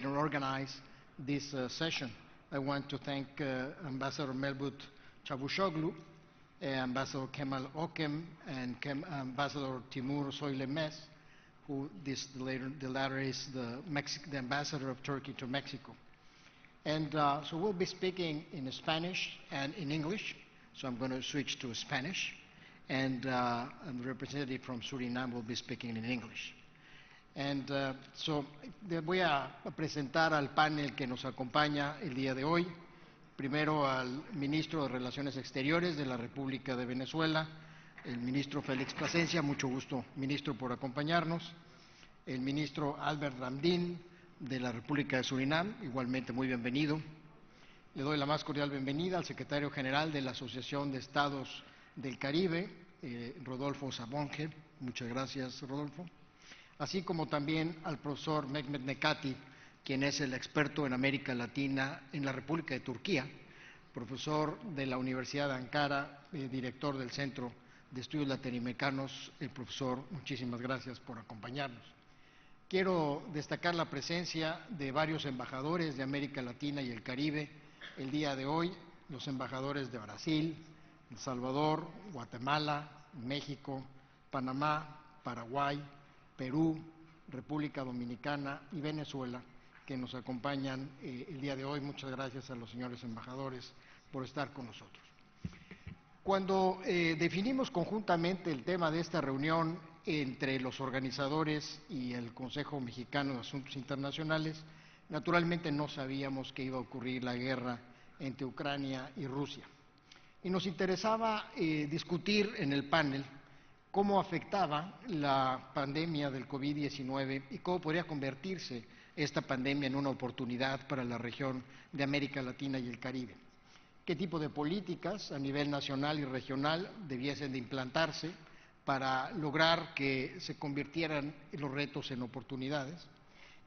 organize this session. I want to thank Ambassador Mevlut Çavuşoğlu, Ambassador Kemal Okem, and Ambassador Timur Soylemez, who the latter is the ambassador of Turkey to Mexico. And so we'll be speaking in Spanish and in English, so I'm going to switch to Spanish, and the representative from Suriname will be speaking in English. And so voy a presentar al panel que nos acompaña el día de hoy. Primero al ministro de Relaciones Exteriores de la República de Venezuela, el ministro Félix Plasencia, mucho gusto, ministro, por acompañarnos. El ministro Albert Ramdin, de la República de Surinam, igualmente muy bienvenido. Le doy la más cordial bienvenida al secretario general de la Asociación de Estados del Caribe, Rodolfo Sabonge, muchas gracias, Rodolfo. Así como también al profesor Mehmet Nekati, quien es el experto en América Latina en la República de Turquía, profesor de la Universidad de Ankara, director del Centro de Estudios Latinoamericanos. El profesor, muchísimas gracias por acompañarnos. Quiero destacar la presencia de varios embajadores de América Latina y el Caribe el día de hoy, los embajadores de Brasil, El Salvador, Guatemala, México, Panamá, Paraguay, Perú, República Dominicana y Venezuela, que nos acompañan el día de hoy. Muchas gracias a los señores embajadores por estar con nosotros. Cuando definimos conjuntamente el tema de esta reunión entre los organizadores y el Consejo Mexicano de Asuntos Internacionales, naturalmente no sabíamos que iba a ocurrir la guerra entre Ucrania y Rusia. Y nos interesaba discutir en el panel cómo afectaba la pandemia del COVID-19 y cómo podría convertirse esta pandemia en una oportunidad para la región de América Latina y el Caribe. Qué tipo de políticas a nivel nacional y regional debiesen de implantarse para lograr que se convirtieran los retos en oportunidades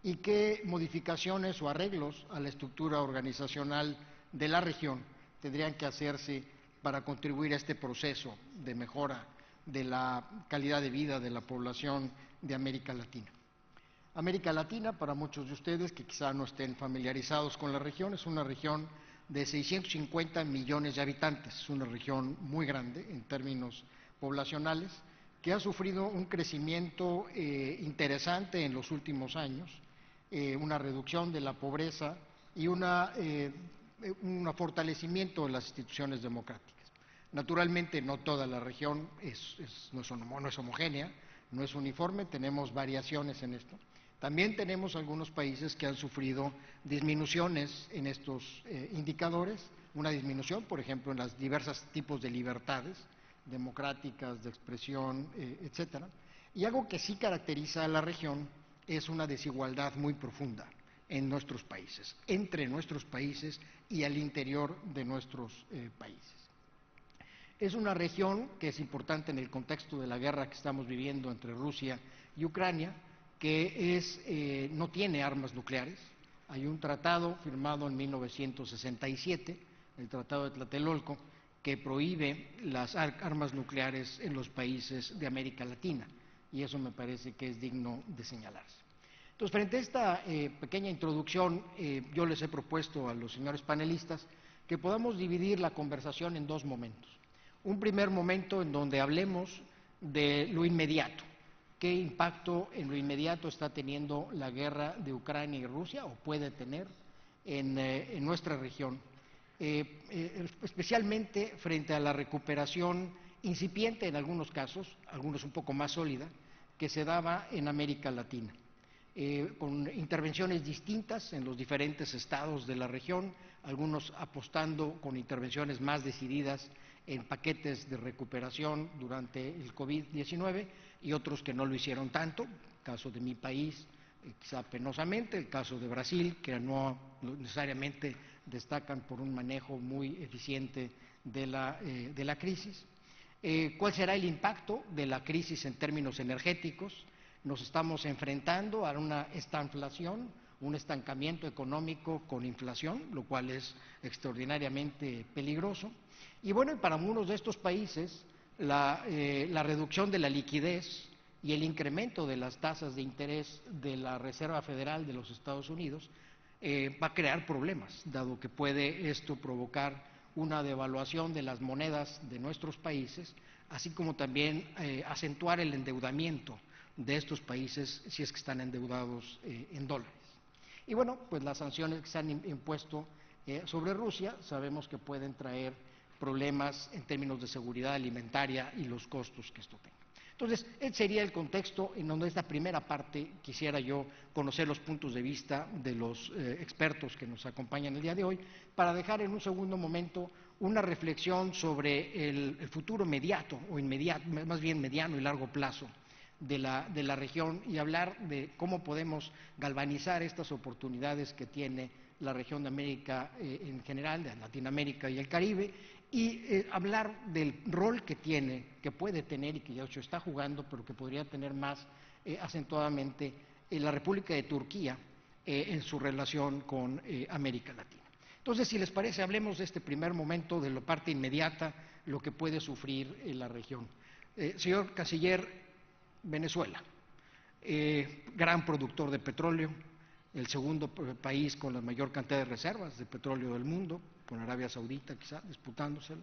y qué modificaciones o arreglos a la estructura organizacional de la región tendrían que hacerse para contribuir a este proceso de mejora de la calidad de vida de la población de América Latina. América Latina, para muchos de ustedes que quizá no estén familiarizados con la región, es una región de 650 millones de habitantes, es una región muy grande en términos poblacionales, que ha sufrido un crecimiento interesante en los últimos años, una reducción de la pobreza y un fortalecimiento de las instituciones democráticas. Naturalmente, no toda la región no es homogénea, no es uniforme, tenemos variaciones en esto. También tenemos algunos países que han sufrido disminuciones en estos indicadores, una disminución, por ejemplo, en los diversos tipos de libertades democráticas, de expresión, etcétera. Y algo que sí caracteriza a la región es una desigualdad muy profunda en nuestros países, entre nuestros países y al interior de nuestros países. Es una región que es importante en el contexto de la guerra que estamos viviendo entre Rusia y Ucrania, que no tiene armas nucleares. Hay un tratado firmado en 1967, el Tratado de Tlatelolco, que prohíbe las armas nucleares en los países de América Latina, y eso me parece que es digno de señalarse. Entonces, frente a esta pequeña introducción, yo les he propuesto a los señores panelistas que podamos dividir la conversación en dos momentos. Un primer momento en donde hablemos de lo inmediato, qué impacto en lo inmediato está teniendo la guerra de Ucrania y Rusia, o puede tener en nuestra región, especialmente frente a la recuperación incipiente en algunos casos, algunos un poco más sólida, que se daba en América Latina, con intervenciones distintas en los diferentes estados de la región, algunos apostando con intervenciones más decididas en paquetes de recuperación durante el COVID-19 y otros que no lo hicieron tanto, el caso de mi país, quizá penosamente, el caso de Brasil, que no necesariamente destacan por un manejo muy eficiente de la crisis. ¿Cuál será el impacto de la crisis en términos energéticos? Nos estamos enfrentando a una estanflación, un estancamiento económico con inflación, lo cual es extraordinariamente peligroso. Y bueno, para algunos de estos países, la reducción de la liquidez y el incremento de las tasas de interés de la Reserva Federal de los Estados Unidos va a crear problemas, dado que puede esto provocar una devaluación de las monedas de nuestros países, así como también acentuar el endeudamiento de estos países si es que están endeudados en dólares. Y bueno, pues las sanciones que se han impuesto sobre Rusia sabemos que pueden traer problemas en términos de seguridad alimentaria y los costos que esto tenga. Entonces, ese sería el contexto en donde esta primera parte quisiera yo conocer los puntos de vista de los expertos que nos acompañan el día de hoy, para dejar en un segundo momento una reflexión sobre el futuro inmediato, o más bien mediano y largo plazo de la región, y hablar de cómo podemos galvanizar estas oportunidades que tiene la región de América en general, de Latinoamérica y el Caribe, y hablar del rol que tiene, que puede tener y que ya de hecho está jugando, pero que podría tener más acentuadamente la República de Turquía en su relación con América Latina. Entonces, si les parece, hablemos de este primer momento, de la parte inmediata, lo que puede sufrir la región. Señor Canciller, Venezuela, gran productor de petróleo, el segundo país con la mayor cantidad de reservas de petróleo del mundo, con Arabia Saudita quizá disputándoselo.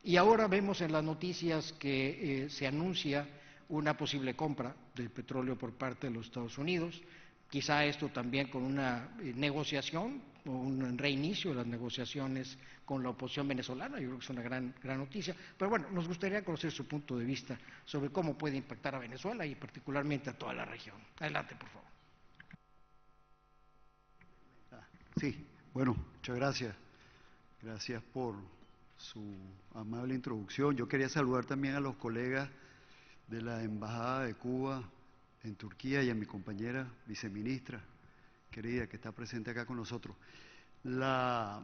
Y ahora vemos en las noticias que se anuncia una posible compra del petróleo por parte de los Estados Unidos, quizá esto también con una negociación o un reinicio de las negociaciones con la oposición venezolana. Yo creo que es una gran noticia, pero bueno, nos gustaría conocer su punto de vista sobre cómo puede impactar a Venezuela y particularmente a toda la región. Adelante, por favor. Sí, bueno, muchas gracias. Gracias por su amable introducción. Yo quería saludar también a los colegas de la Embajada de Cuba en Turquía y a mi compañera viceministra querida que está presente acá con nosotros. La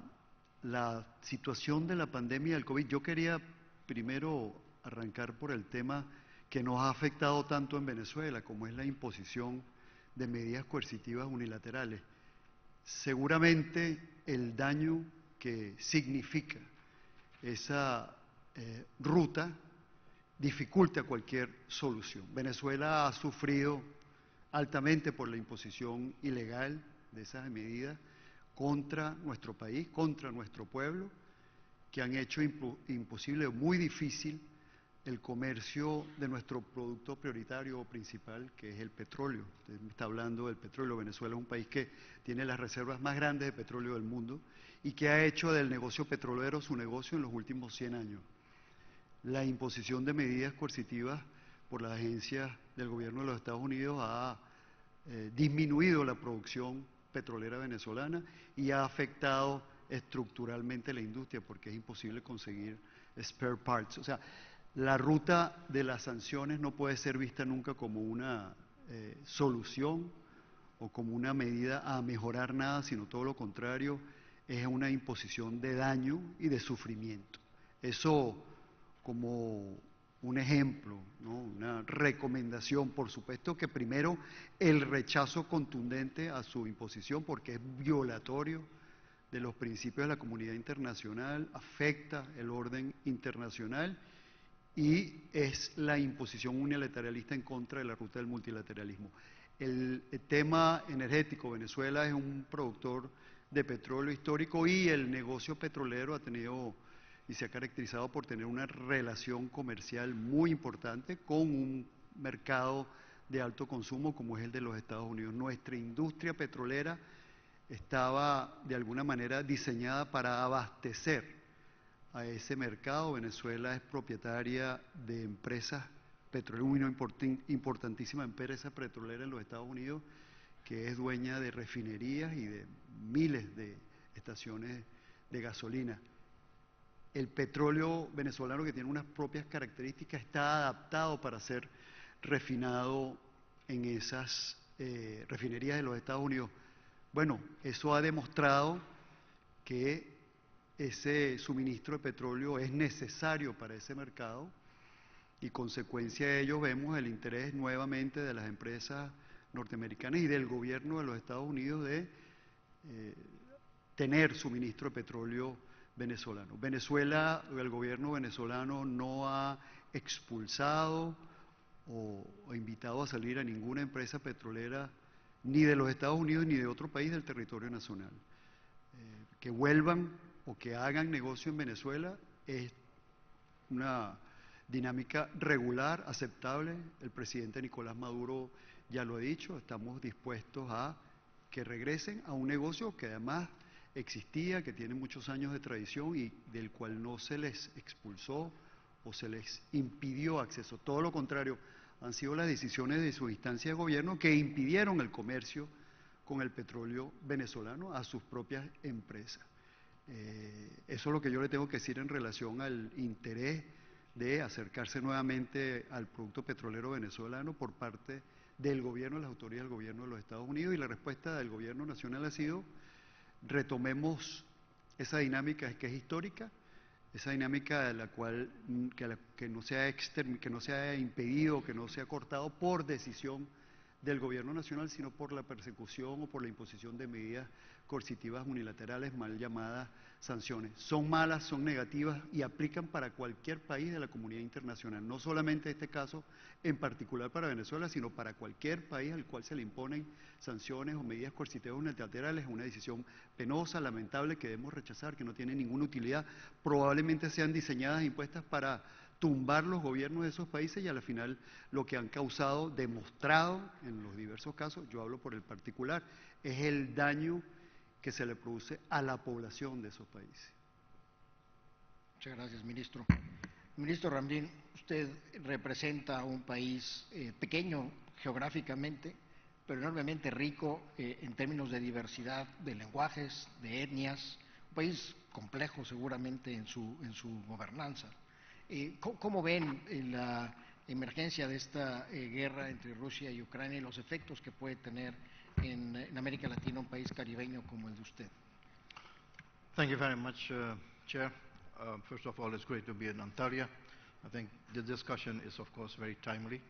situación de la pandemia del COVID, yo quería primero arrancar por el tema que nos ha afectado tanto en Venezuela, como es la imposición de medidas coercitivas unilaterales. Seguramente el daño que significa esa ruta dificulta cualquier solución. Venezuela ha sufrido altamente por la imposición ilegal de esas medidas contra nuestro país, contra nuestro pueblo, que han hecho imposible, muy difícil, el comercio de nuestro producto prioritario o principal, que es el petróleo. Usted me está hablando del petróleo. Venezuela es un país que tiene las reservas más grandes de petróleo del mundo y que ha hecho del negocio petrolero su negocio en los últimos 100 años. La imposición de medidas coercitivas por las agencias del gobierno de los Estados Unidos ha disminuido la producción petrolera venezolana y ha afectado estructuralmente la industria, porque es imposible conseguir spare parts. O sea, la ruta de las sanciones no puede ser vista nunca como una solución o como una medida a mejorar nada, sino todo lo contrario, es una imposición de daño y de sufrimiento. Eso como un ejemplo, ¿no? Una recomendación, por supuesto que primero el rechazo contundente a su imposición, porque es violatorio de los principios de la comunidad internacional, afecta el orden internacional y es la imposición unilateralista en contra de la ruta del multilateralismo. El tema energético, Venezuela es un productor de petróleo histórico y el negocio petrolero ha tenido y se ha caracterizado por tener una relación comercial muy importante con un mercado de alto consumo como es el de los Estados Unidos. Nuestra industria petrolera estaba de alguna manera diseñada para abastecer a ese mercado. Venezuela es propietaria de empresas petroleras, una importantísima empresa petrolera en los Estados Unidos, que es dueña de refinerías y de miles de estaciones de gasolina. El petróleo venezolano, que tiene unas propias características, está adaptado para ser refinado en esas refinerías de los Estados Unidos. Bueno, eso ha demostrado que ese suministro de petróleo es necesario para ese mercado y consecuencia de ello vemos el interés nuevamente de las empresas norteamericanas y del gobierno de los Estados Unidos de tener suministro de petróleo venezolano. Venezuela, el gobierno venezolano no ha expulsado o invitado a salir a ninguna empresa petrolera ni de los Estados Unidos ni de otro país del territorio nacional. Que vuelvan o que hagan negocio en Venezuela es una dinámica regular, aceptable. El presidente Nicolás Maduro ya lo ha dicho, estamos dispuestos a que regresen a un negocio que además existía, que tiene muchos años de tradición y del cual no se les expulsó o se les impidió acceso. Todo lo contrario, han sido las decisiones de su instancia de gobierno que impidieron el comercio con el petróleo venezolano a sus propias empresas. Eso es lo que yo le tengo que decir en relación al interés de acercarse nuevamente al producto petrolero venezolano por parte del gobierno, de las autoridades del gobierno de los Estados Unidos, y la respuesta del gobierno nacional ha sido: retomemos esa dinámica que es histórica, esa dinámica de la cual que no se ha impedido, que no se ha cortado por decisión del gobierno nacional, sino por la persecución o por la imposición de medidas coercitivas unilaterales, mal llamadas sanciones. Son malas, son negativas y aplican para cualquier país de la comunidad internacional, no solamente este caso en particular para Venezuela, sino para cualquier país al cual se le imponen sanciones o medidas coercitivas unilaterales. Es una decisión penosa, lamentable, que debemos rechazar, que no tiene ninguna utilidad. Probablemente sean diseñadas e impuestas para tumbar los gobiernos de esos países, y al final lo que han causado, demostrado en los diversos casos, yo hablo por el particular, es el daño que se le produce a la población de esos países. Muchas gracias, ministro. Ministro Ramlín, usted representa a un país pequeño geográficamente, pero enormemente rico en términos de diversidad de lenguajes, de etnias, un país complejo seguramente en su gobernanza. ¿Cómo ven la emergencia de esta guerra entre Rusia y Ucrania y los efectos que puede tener en América Latina, un país caribeño como el de usted? Thank you very much, Chair. First of all, it's great to be in Ontario. I think the discussion is, of course, very timely.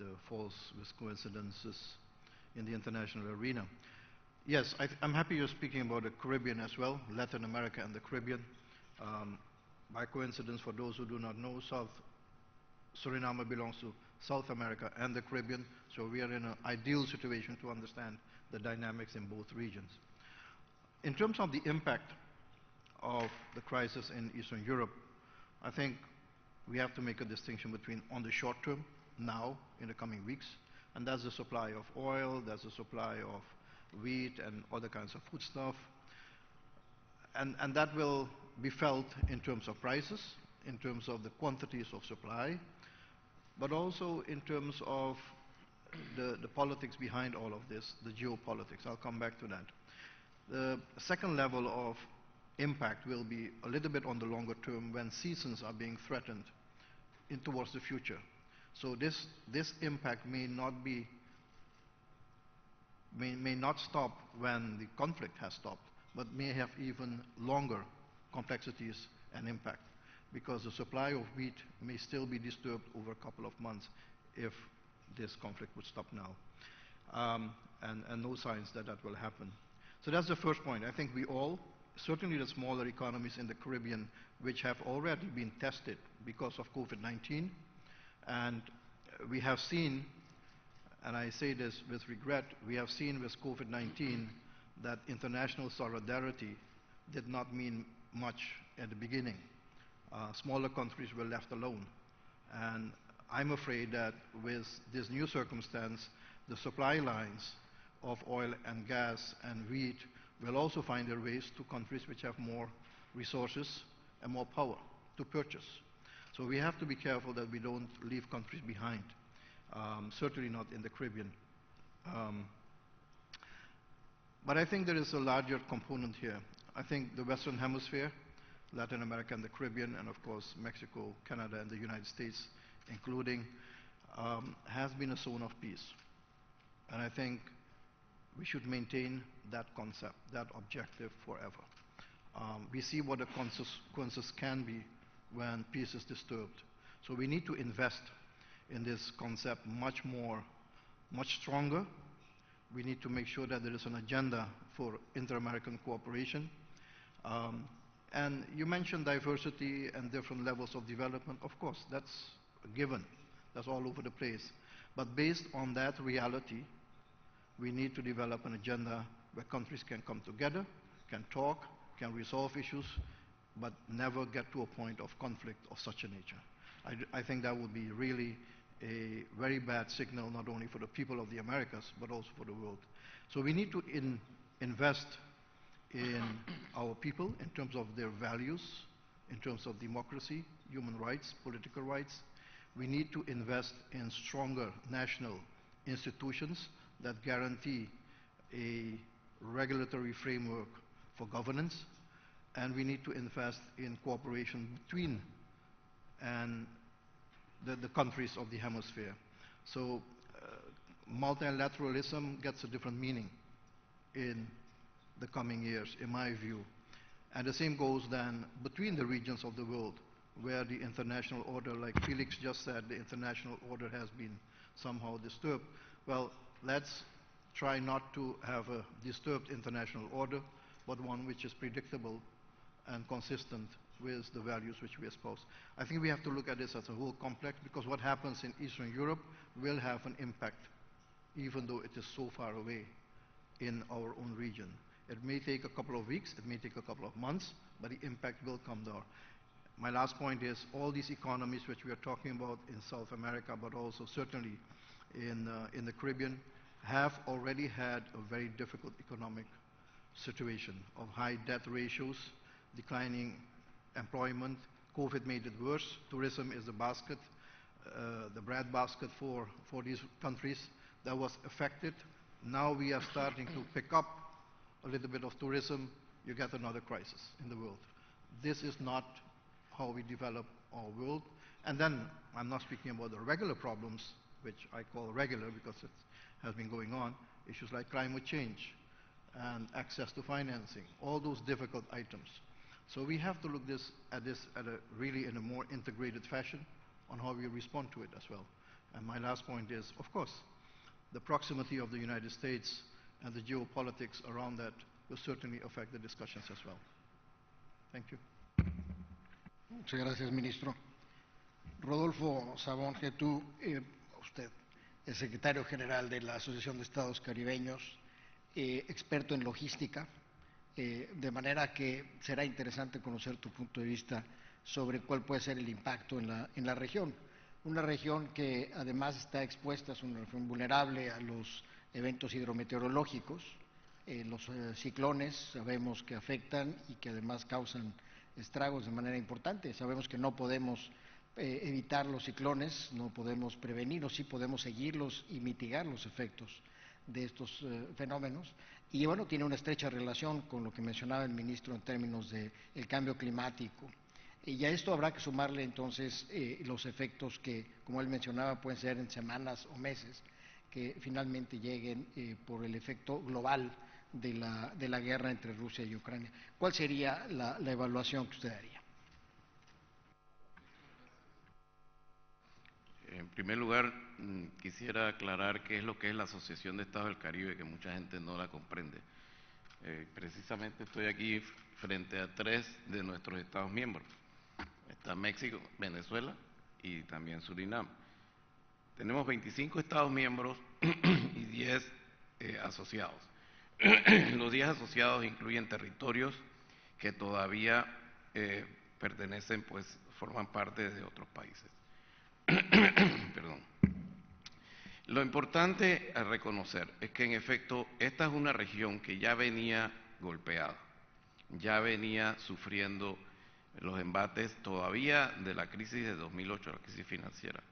It falls with coincidences in the international arena. Yes, I'm happy you're speaking about the Caribbean as well, Latin America and the Caribbean. By coincidence, for those who do not know, Suriname belongs to South America and the Caribbean, so we are in an ideal situation to understand the dynamics in both regions. In terms of the impact of the crisis in Eastern Europe, I think we have to make a distinction between on the short term, now, in the coming weeks, and that's the supply of oil, that's the supply of wheat and other kinds of foodstuff. And that will be felt in terms of prices, in terms of the quantities of supply, but also in terms of the politics behind all of this, the geopolitics. I'll come back to that. The second level of impact will be a little bit on the longer term when seasons are being threatened in towards the future. So this impact may not stop when the conflict has stopped, but may have even longer complexities and impact, because the supply of wheat may still be disturbed over a couple of months if this conflict would stop now. And no signs that that will happen. So that's the first point. I think we all, certainly the smaller economies in the Caribbean, which have already been tested because of COVID-19, and we have seen, and I say this with regret, we have seen with COVID-19 that international solidarity did not mean much at the beginning. Smaller countries were left alone. And I'm afraid that with this new circumstance, the supply lines of oil and gas and wheat will also find their ways to countries which have more resources and more power to purchase. So we have to be careful that we don't leave countries behind, certainly not in the Caribbean. But I think there is a larger component here. I think the Western Hemisphere, Latin America and the Caribbean, and of course Mexico, Canada and the United States including, has been a zone of peace. And I think we should maintain that concept, that objective forever. We see what the consequences can be when peace is disturbed. So we need to invest in this concept much more, much stronger. We need to make sure that there is an agenda for inter-American cooperation. And you mentioned diversity and different levels of development. Of course, that's a given. that's all over the place. But based on that reality, we need to develop an agenda where countries can come together, can talk, can resolve issues, but never get to a point of conflict of such a nature. I think that would be really a very bad signal, not only for the people of the Americas, but also for the world. So we need to invest in our people in terms of their values, in terms of democracy, human rights, political rights. We need to invest in stronger national institutions that guarantee a regulatory framework for governance, and we need to invest in cooperation between the countries of the hemisphere. So multilateralism gets a different meaning in the coming years, in my view. And the same goes then between the regions of the world, where the international order, like Felix just said, the international order has been somehow disturbed. Well, let's try not to have a disturbed international order, but one which is predictable and consistent with the values which we espouse. I think we have to look at this as a whole complex, because what happens in Eastern Europe will have an impact, even though it is so far away in our own region. It may take a couple of weeks, it may take a couple of months, but the impact will come there. My last point is all these economies which we are talking about in South America, but also certainly in the Caribbean, have already had a very difficult economic situation of high debt ratios, declining employment. COVID made it worse. Tourism is the basket, the bread basket for these countries that was affected. Now we are starting to pick up a little bit of tourism. You get another crisis in the world. This is not how we develop our world. And then I'm not speaking about the regular problems, which I call regular because it has been going on, issues like climate change and access to financing, all those difficult items. So we have to look at this really in a more integrated fashion on how we respond to it as well. And my last point is, of course, the proximity of the United States and the geopolitics around that will certainly affect the discussions as well. Thank you. Muchas gracias, ministro. Rodolfo Sabón Getú, usted es secretario general de la Asociación de Estados Caribeños, experto en logística, de manera que será interesante conocer tu punto de vista sobre cuál puede ser el impacto en la región. Una región que además está expuesta, es una región vulnerable a los eventos hidrometeorológicos, los ciclones sabemos que afectan y que además causan estragos de manera importante. Sabemos que no podemos evitar los ciclones, no podemos prevenirlos, sí podemos seguirlos y mitigar los efectos de estos fenómenos. Y bueno, tiene una estrecha relación con lo que mencionaba el ministro en términos del cambio climático. Y a esto habrá que sumarle entonces los efectos que, como él mencionaba, pueden ser en semanas o meses, que finalmente lleguen por el efecto global de la guerra entre Rusia y Ucrania. ¿Cuál sería la evaluación que usted haría? En primer lugar, quisiera aclarar qué es lo que es la Asociación de Estados del Caribe, que mucha gente no la comprende. Precisamente estoy aquí frente a 3 de nuestros Estados miembros. Está México, Venezuela y también Surinam. Tenemos 25 Estados miembros y 10 asociados. Los 10 asociados incluyen territorios que todavía pertenecen, pues, forman parte de otros países. Perdón. Lo importante a reconocer es que en efecto esta es una región que ya venía golpeada, ya venía sufriendo los embates todavía de la crisis de 2008, la crisis financiera,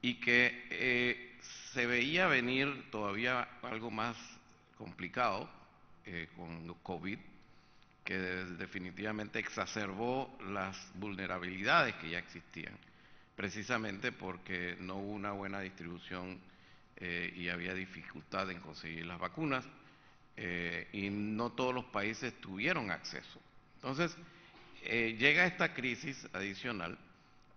y que se veía venir todavía algo más complicado con COVID, que definitivamente exacerbó las vulnerabilidades que ya existían, precisamente porque no hubo una buena distribución y había dificultad en conseguir las vacunas y no todos los países tuvieron acceso. Entonces, llega esta crisis adicional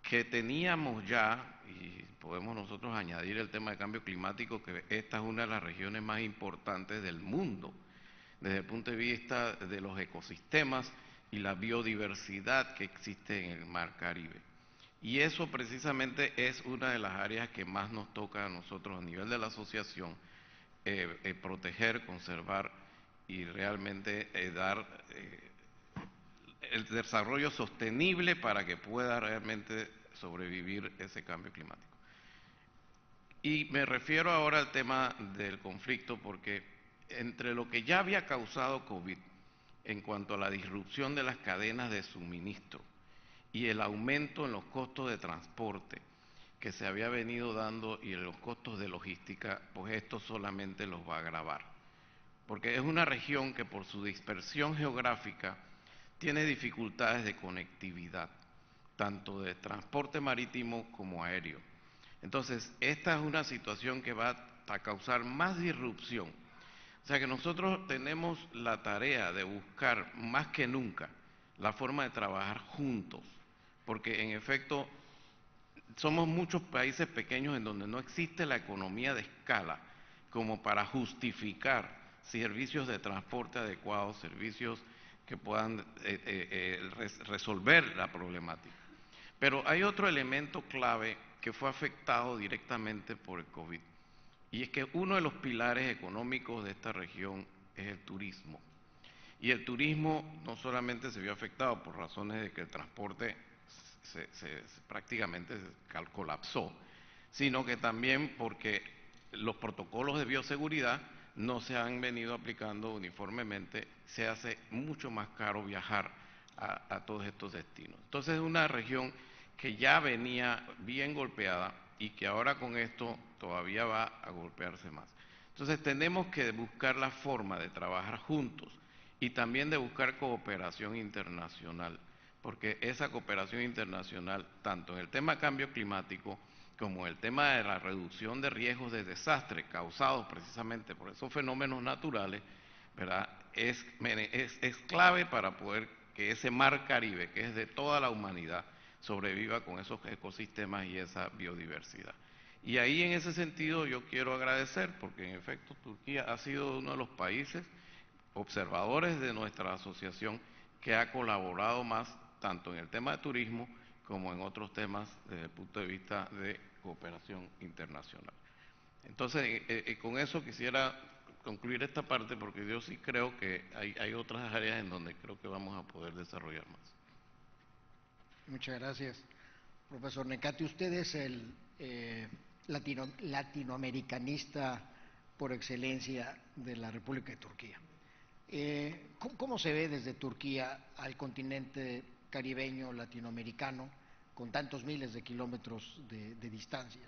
que teníamos ya, y podemos nosotros añadir el tema de cambio climático, que esta es una de las regiones más importantes del mundo desde el punto de vista de los ecosistemas y la biodiversidad que existe en el Mar Caribe. Y eso precisamente es una de las áreas que más nos toca a nosotros a nivel de la asociación, proteger, conservar y realmente dar el desarrollo sostenible para que pueda realmente sobrevivir ese cambio climático. Y me refiero ahora al tema del conflicto porque entre lo que ya había causado COVID en cuanto a la disrupción de las cadenas de suministro y el aumento en los costos de transporte que se había venido dando y en los costos de logística, pues esto solamente los va a agravar. Porque es una región que por su dispersión geográfica tiene dificultades de conectividad, tanto de transporte marítimo como aéreo. Entonces, esta es una situación que va a causar más disrupción. O sea que nosotros tenemos la tarea de buscar más que nunca la forma de trabajar juntos, porque en efecto somos muchos países pequeños en donde no existe la economía de escala como para justificar servicios de transporte adecuados, servicios que puedan resolver la problemática. Pero hay otro elemento clave que fue afectado directamente por el COVID, y es que uno de los pilares económicos de esta región es el turismo. Y el turismo no solamente se vio afectado por razones de que el transporte prácticamente colapsó, sino que también porque los protocolos de bioseguridad no se han venido aplicando uniformemente, se hace mucho más caro viajar a todos estos destinos. Entonces es una región que ya venía bien golpeada y que ahora con esto todavía va a golpearse más. Entonces tenemos que buscar la forma de trabajar juntos y también de buscar cooperación internacional, porque esa cooperación internacional, tanto en el tema cambio climático como en el tema de la reducción de riesgos de desastre causados precisamente por esos fenómenos naturales, ¿verdad?, es clave para poder que ese mar Caribe, que es de toda la humanidad, sobreviva con esos ecosistemas y esa biodiversidad. Y ahí en ese sentido yo quiero agradecer, porque en efecto Turquía ha sido uno de los países observadores de nuestra asociación que ha colaborado más tanto en el tema de turismo como en otros temas desde el punto de vista de cooperación internacional. Entonces, con eso quisiera concluir esta parte porque yo sí creo que hay otras áreas en donde creo que vamos a poder desarrollar más. Muchas gracias. Profesor Necati, usted es el latinoamericanista por excelencia de la República de Turquía. ¿Cómo se ve desde Turquía al continente caribeño latinoamericano con tantos miles de kilómetros de distancia?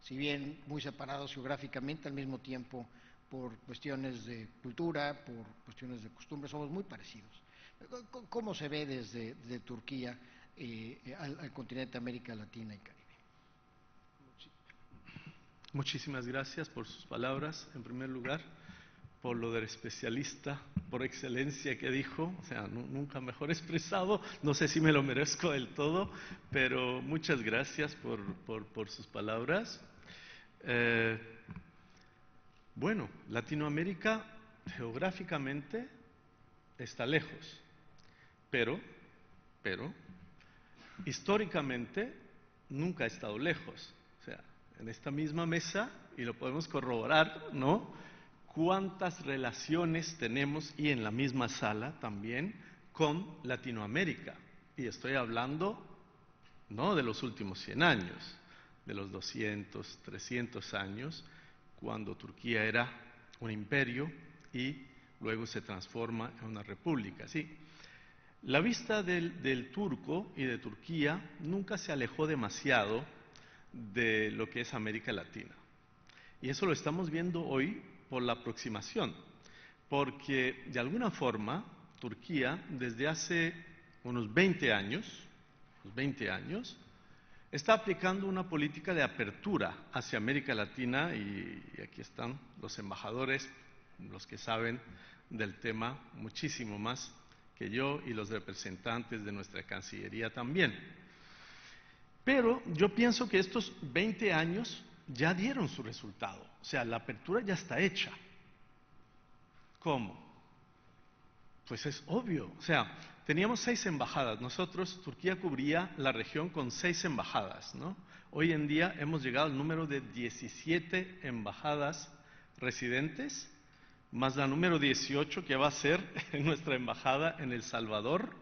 Si bien muy separados geográficamente, al mismo tiempo por cuestiones de cultura, por cuestiones de costumbres, somos muy parecidos. ¿Cómo se ve desde Turquía al continente de América Latina y Caribe? Muchísimas gracias por sus palabras, en primer lugar, por lo del especialista por excelencia que dijo, o sea, nunca mejor expresado, no sé si me lo merezco del todo, pero muchas gracias por sus palabras. Bueno, Latinoamérica geográficamente está lejos, pero históricamente nunca ha estado lejos. O sea, en esta misma mesa, y lo podemos corroborar, ¿no?, cuántas relaciones tenemos, y en la misma sala también, con Latinoamérica. Y estoy hablando no de los últimos 100 años, de los 200, 300 años, cuando Turquía era un imperio y luego se transforma en una república. Sí. La vista del turco y de Turquía nunca se alejó demasiado de lo que es América Latina. Y eso lo estamos viendo hoy por la aproximación, porque de alguna forma Turquía desde hace unos 20 años, está aplicando una política de apertura hacia América Latina, y aquí están los embajadores, los que saben del tema muchísimo más que yo, y los representantes de nuestra Cancillería también. Pero yo pienso que estos 20 años ya dieron su resultado, o sea, la apertura ya está hecha. ¿Cómo? Pues es obvio. O sea, teníamos 6 embajadas. Nosotros, Turquía cubría la región con 6 embajadas, ¿no? Hoy en día hemos llegado al número de 17 embajadas residentes, más la número 18 que va a ser nuestra embajada en El Salvador.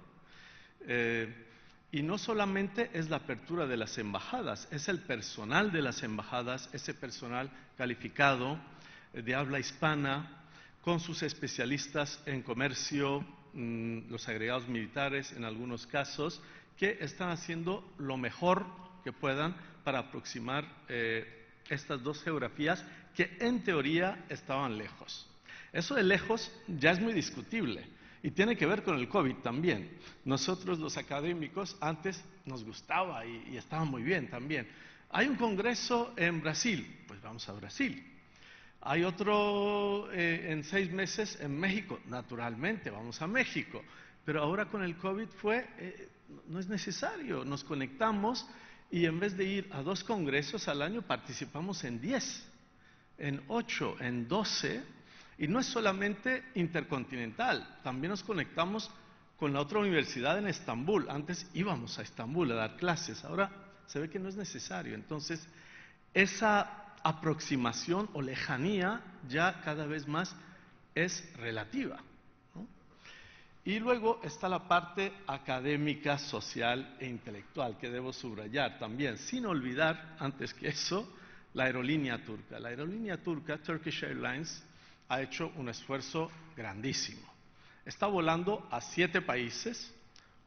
Y no solamente es la apertura de las embajadas, es el personal de las embajadas, ese personal calificado de habla hispana, con sus especialistas en comercio, los agregados militares en algunos casos, que están haciendo lo mejor que puedan para aproximar estas dos geografías que en teoría estaban lejos. Eso de lejos ya es muy discutible y tiene que ver con el COVID también. Nosotros los académicos antes nos gustaba y estaba muy bien también. Hay un congreso en Brasil, pues vamos a Brasil. Hay otro en 6 meses en México, naturalmente, vamos a México. Pero ahora con el COVID no es necesario, nos conectamos y en vez de ir a 2 congresos al año, participamos en 10, en 8, en 12, y no es solamente intercontinental, también nos conectamos con la otra universidad en Estambul. Antes íbamos a Estambul a dar clases, ahora se ve que no es necesario. Entonces, esa aproximación o lejanía ya cada vez más es relativa, ¿no? Y luego está la parte académica, social e intelectual, que debo subrayar también, sin olvidar, antes que eso, la aerolínea turca. La aerolínea turca, Turkish Airlines, ha hecho un esfuerzo grandísimo. Está volando a 7 países,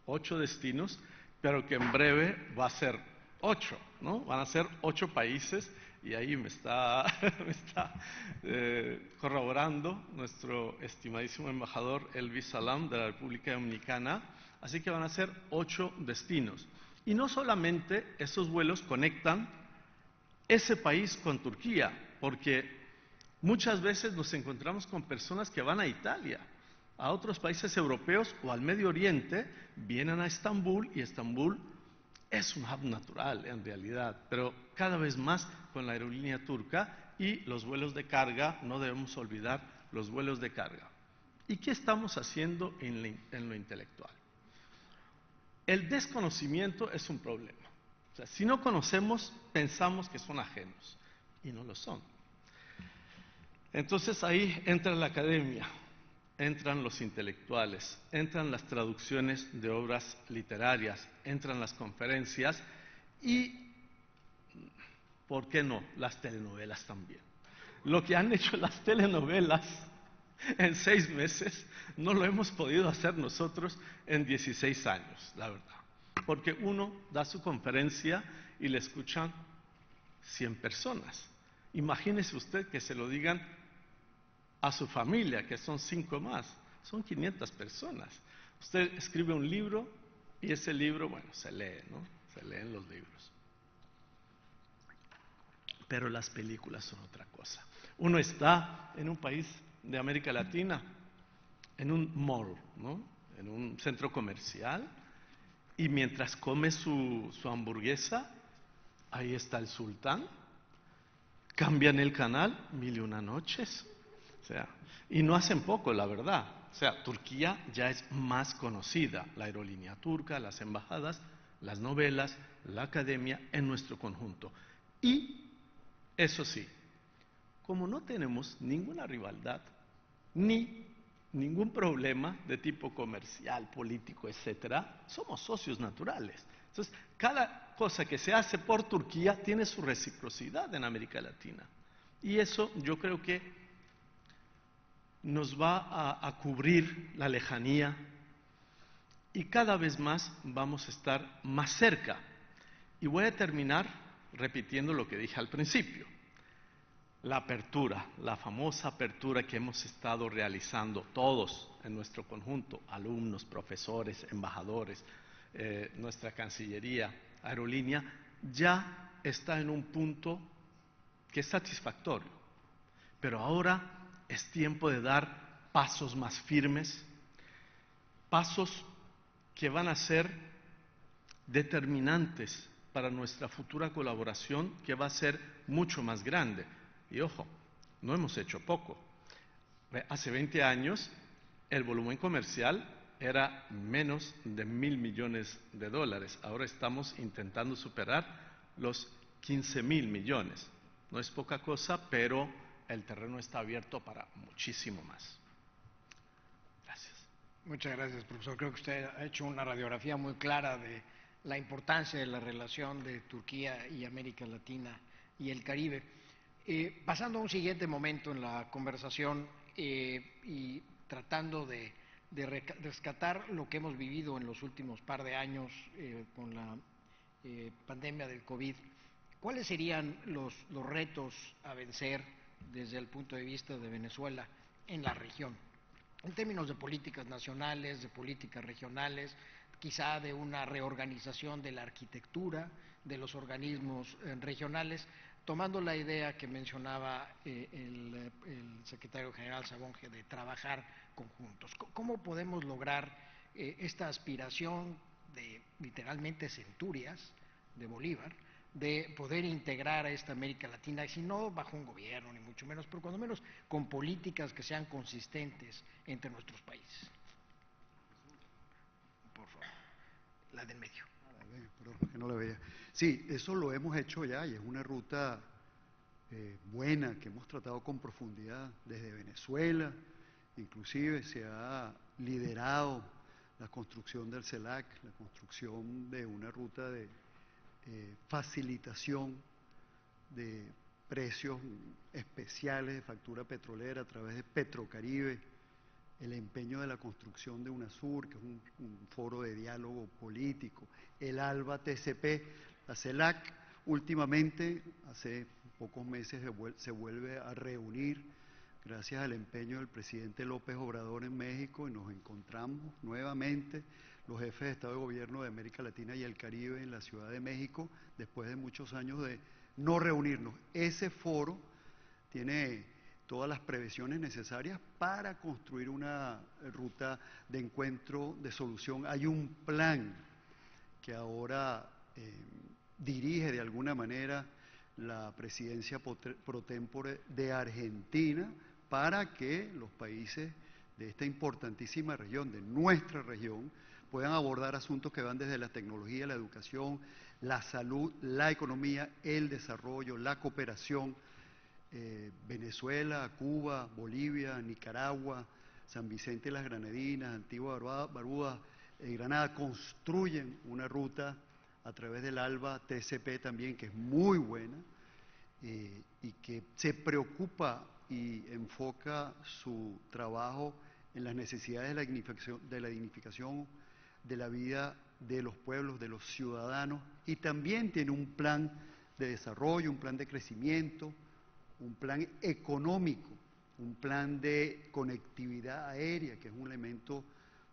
8 destinos, pero que en breve va a ser 8, ¿no? Van a ser 8 países. Y ahí me está corroborando nuestro estimadísimo embajador Elvis Salam de la República Dominicana. Así que van a ser 8 destinos. Y no solamente esos vuelos conectan ese país con Turquía, porque muchas veces nos encontramos con personas que van a Italia, a otros países europeos o al Medio Oriente, vienen a Estambul y Estambul es un hub natural en realidad, pero cada vez más con la aerolínea turca y los vuelos de carga, no debemos olvidar los vuelos de carga. ¿Y qué estamos haciendo en lo intelectual? El desconocimiento es un problema. O sea, si no conocemos, pensamos que son ajenos y no lo son. Entonces ahí entra la academia, entran los intelectuales, entran las traducciones de obras literarias, entran las conferencias y, ¿por qué no?, las telenovelas también. Lo que han hecho las telenovelas en 6 meses no lo hemos podido hacer nosotros en 16 años, la verdad. Porque uno da su conferencia y le escuchan 100 personas. Imagínese usted que se lo digan a su familia, que son 5 más, son 500 personas. Usted escribe un libro y ese libro, bueno, se lee, ¿no? Se leen los libros. Pero las películas son otra cosa. Uno está en un país de América Latina, en un mall, ¿no?, en un centro comercial, y mientras come su hamburguesa, ahí está el sultán, cambian el canal 1001 noches. O sea, y no hacen poco, la verdad. O sea, Turquía ya es más conocida, la aerolínea turca, las embajadas, las novelas, la academia en nuestro conjunto. Y, eso sí, como no tenemos ninguna rivalidad, ni ningún problema de tipo comercial, político, etcétera, somos socios naturales. Entonces, cada cosa que se hace por Turquía tiene su reciprocidad en América Latina. Y eso yo creo que nos va a cubrir la lejanía y cada vez más vamos a estar más cerca. Y voy a terminar repitiendo lo que dije al principio. La apertura, la famosa apertura que hemos estado realizando todos en nuestro conjunto, alumnos, profesores, embajadores, nuestra Cancillería, aerolínea, ya está en un punto que es satisfactorio. Pero ahora es tiempo de dar pasos más firmes, pasos que van a ser determinantes para nuestra futura colaboración, que va a ser mucho más grande. Y ojo, no hemos hecho poco. Hace 20 años el volumen comercial era menos de $1.000 millones. Ahora estamos intentando superar los 15.000 millones. No es poca cosa, pero el terreno está abierto para muchísimo más. Gracias. Muchas gracias, profesor. Creo que usted ha hecho una radiografía muy clara de la importancia de la relación de Turquía y América Latina y el Caribe. Pasando a un siguiente momento en la conversación y tratando de rescatar lo que hemos vivido en los últimos par de años con la pandemia del COVID, ¿cuáles serían los retos a vencer desde el punto de vista de Venezuela en la región? En términos de políticas nacionales, de políticas regionales, quizá de una reorganización de la arquitectura de los organismos regionales, tomando la idea que mencionaba el secretario general Sabonge de trabajar conjuntos. ¿Cómo podemos lograr esta aspiración de literalmente centurias de Bolívar, de poder integrar a esta América Latina, y si no bajo un gobierno, ni mucho menos, pero cuando menos con políticas que sean consistentes entre nuestros países? Por favor, la del medio. Perdón, que no la veía. Sí, eso lo hemos hecho ya y es una ruta buena que hemos tratado con profundidad desde Venezuela. Inclusive se ha liderado la construcción del CELAC, la construcción de una ruta de facilitación de precios especiales de factura petrolera a través de Petrocaribe, el empeño de la construcción de UNASUR, que es un foro de diálogo político, el ALBA TCP, la CELAC, últimamente, hace pocos meses se vuelve a reunir gracias al empeño del presidente López Obrador en México, y nos encontramos nuevamente los jefes de Estado y Gobierno de América Latina y el Caribe en la Ciudad de México, después de muchos años de no reunirnos. Ese foro tiene todas las previsiones necesarias para construir una ruta de encuentro, de solución. Hay un plan que ahora dirige de alguna manera la presidencia pro tempore de Argentina para que los países de esta importantísima región, de nuestra región, puedan abordar asuntos que van desde la tecnología, la educación, la salud, la economía, el desarrollo, la cooperación. Venezuela, Cuba, Bolivia, Nicaragua, San Vicente y las Granadinas, Antigua Barbuda, Granada, construyen una ruta a través del ALBA TCP también, que es muy buena y que se preocupa y enfoca su trabajo en las necesidades de la dignificación de la vida de los pueblos, de los ciudadanos, y también tiene un plan de desarrollo, un plan de crecimiento, un plan económico, un plan de conectividad aérea, que es un elemento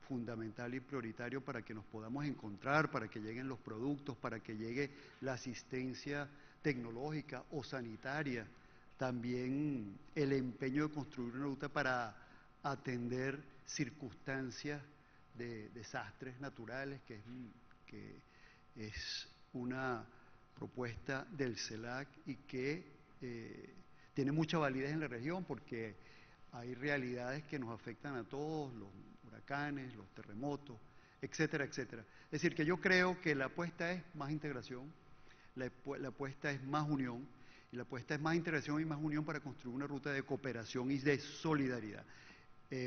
fundamental y prioritario para que nos podamos encontrar, para que lleguen los productos, para que llegue la asistencia tecnológica o sanitaria. También el empeño de construir una ruta para atender circunstancias de desastres naturales, que es una propuesta del CELAC y que tiene mucha validez en la región porque hay realidades que nos afectan a todos, los huracanes, los terremotos, etcétera, etcétera. Es decir, que yo creo que la apuesta es más integración, la apuesta es más unión, y la apuesta es más integración y más unión para construir una ruta de cooperación y de solidaridad.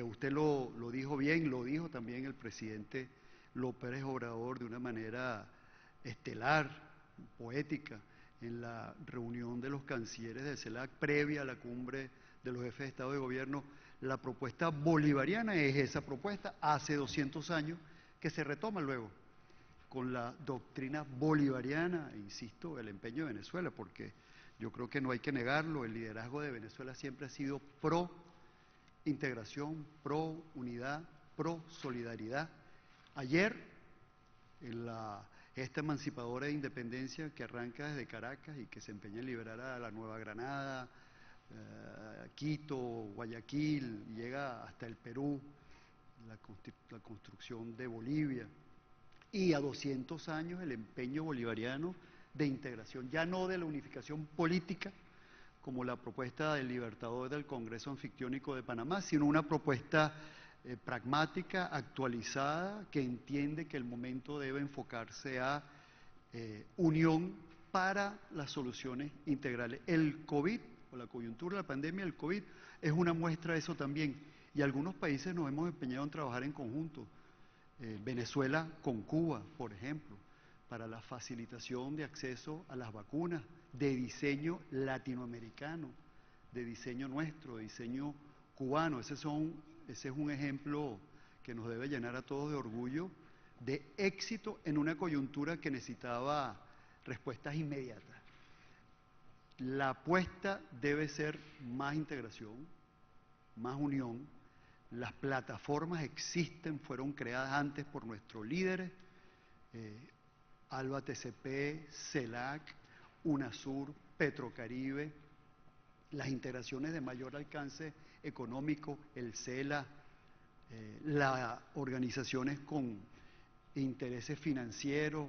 Usted lo dijo bien, lo dijo también el presidente López Obrador de una manera estelar, poética, en la reunión de los cancilleres del CELAC previa a la cumbre de los jefes de Estado y Gobierno. La propuesta bolivariana es esa propuesta hace 200 años que se retoma luego con la doctrina bolivariana, e insisto, el empeño de Venezuela, porque yo creo que no hay que negarlo, el liderazgo de Venezuela siempre ha sido pro integración, pro unidad, pro solidaridad. Ayer, en la esta emancipadora de independencia que arranca desde Caracas y que se empeña en liberar a la Nueva Granada, Quito, Guayaquil, llega hasta el Perú, la construcción de Bolivia, y a 200 años el empeño bolivariano de integración, ya no de la unificación política, como la propuesta del Libertador del Congreso Anfictiónico de Panamá, sino una propuesta pragmática, actualizada, que entiende que el momento debe enfocarse a unión para las soluciones integrales. El COVID, o la coyuntura, la pandemia del COVID, es una muestra de eso también. Y algunos países nos hemos empeñado en trabajar en conjunto. Venezuela con Cuba, por ejemplo, para la facilitación de acceso a las vacunas de diseño latinoamericano, de diseño nuestro, de diseño cubano. Ese es un ejemplo que nos debe llenar a todos de orgullo, de éxito en una coyuntura que necesitaba respuestas inmediatas. La apuesta debe ser más integración, más unión. Las plataformas existen, fueron creadas antes por nuestros líderes, ALBA TCP, CELAC, UNASUR, Petrocaribe, las integraciones de mayor alcance económico, el CELA, las organizaciones con intereses financieros,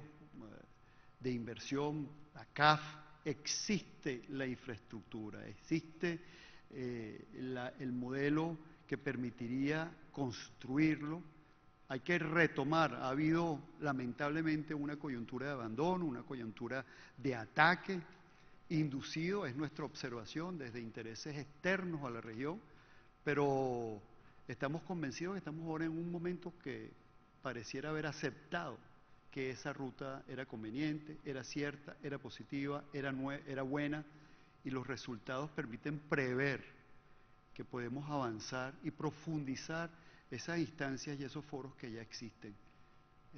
de inversión, la CAF. Existe la infraestructura, existe el modelo que permitiría construirlo. Hay que retomar, ha habido lamentablemente una coyuntura de abandono, una coyuntura de ataque inducido, es nuestra observación, desde intereses externos a la región, pero estamos convencidos que estamos ahora en un momento que pareciera haber aceptado que esa ruta era conveniente, era cierta, era positiva, era buena, y los resultados permiten prever que podemos avanzar y profundizar esas instancias y esos foros que ya existen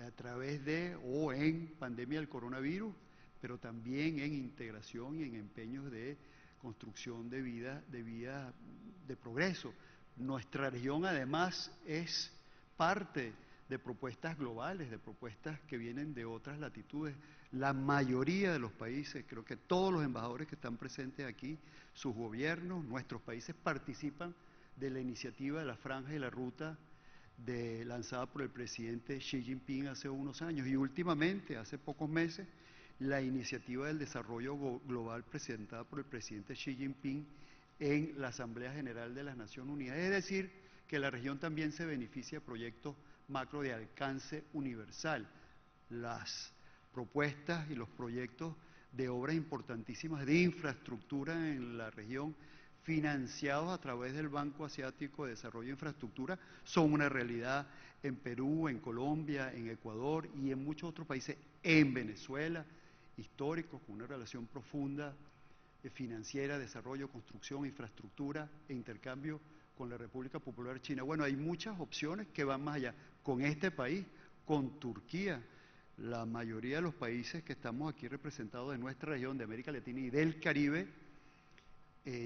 a través de o en pandemia del coronavirus, pero también en integración y en empeños de construcción de vida de progreso. Nuestra región además es parte de propuestas globales, de propuestas que vienen de otras latitudes. La mayoría de los países, creo que todos los embajadores que están presentes aquí, sus gobiernos, nuestros países participan de la iniciativa de la Franja y la Ruta lanzada por el presidente Xi Jinping hace unos años, y últimamente, hace pocos meses, la iniciativa del desarrollo global presentada por el presidente Xi Jinping en la Asamblea General de las Naciones Unidas. Es decir, que la región también se beneficia de proyectos macro de alcance universal. Las propuestas y los proyectos de obras importantísimas de infraestructura en la región, financiados a través del Banco Asiático de Desarrollo e Infraestructura, son una realidad en Perú, en Colombia, en Ecuador y en muchos otros países, en Venezuela, históricos, con una relación profunda financiera, desarrollo, construcción, infraestructura e intercambio con la República Popular China. Bueno, hay muchas opciones que van más allá. Con este país, con Turquía, la mayoría de los países que estamos aquí representados de nuestra región, de América Latina y del Caribe,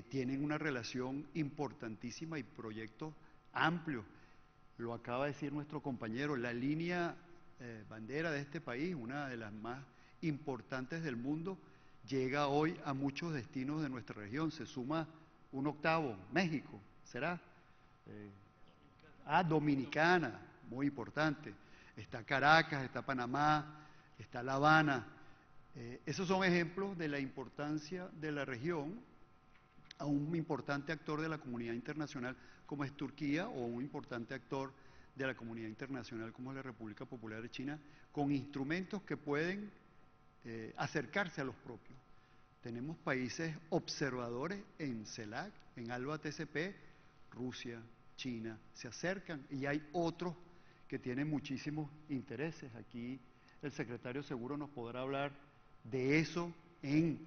tienen una relación importantísima y proyectos amplios. Lo acaba de decir nuestro compañero, la línea bandera de este país, una de las más importantes del mundo, llega hoy a muchos destinos de nuestra región. Se suma un octavo, México, ¿será? Dominicana, muy importante. Está Caracas, está Panamá, está La Habana. Esos son ejemplos de la importancia de la región a un importante actor de la comunidad internacional como es Turquía, o un importante actor de la comunidad internacional como es la República Popular de China, con instrumentos que pueden acercarse a los propios. Tenemos países observadores en CELAC, en ALBA TCP, Rusia, China, se acercan, y hay otros que tienen muchísimos intereses. Aquí el secretario seguro nos podrá hablar de eso en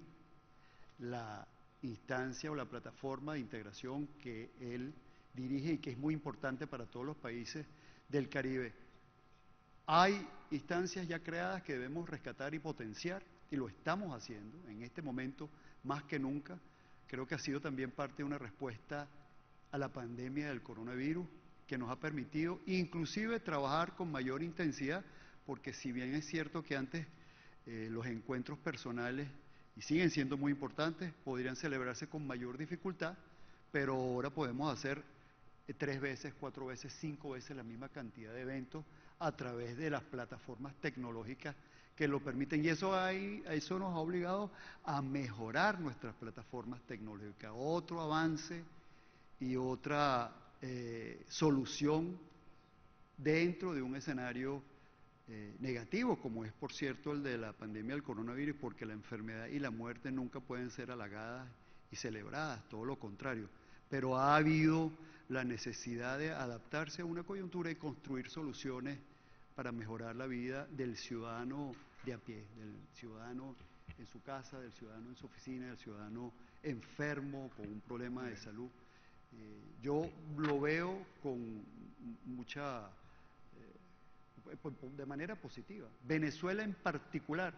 la instancia o la plataforma de integración que él dirige y que es muy importante para todos los países del Caribe. Hay instancias ya creadas que debemos rescatar y potenciar, y lo estamos haciendo en este momento más que nunca. Creo que ha sido también parte de una respuesta a la pandemia del coronavirus que nos ha permitido inclusive trabajar con mayor intensidad, porque si bien es cierto que antes los encuentros personales, y siguen siendo muy importantes, podrían celebrarse con mayor dificultad, pero ahora podemos hacer 3 veces, 4 veces, 5 veces la misma cantidad de eventos a través de las plataformas tecnológicas que lo permiten, y eso nos ha obligado a mejorar nuestras plataformas tecnológicas. Otro avance y otra solución dentro de un escenario negativo, como es por cierto el de la pandemia del coronavirus, porque la enfermedad y la muerte nunca pueden ser halagadas y celebradas, todo lo contrario. Pero ha habido la necesidad de adaptarse a una coyuntura y construir soluciones para mejorar la vida del ciudadano de a pie, del ciudadano en su casa, del ciudadano en su oficina, del ciudadano enfermo con un problema de salud. Yo lo veo con mucha, de manera positiva. Venezuela en particular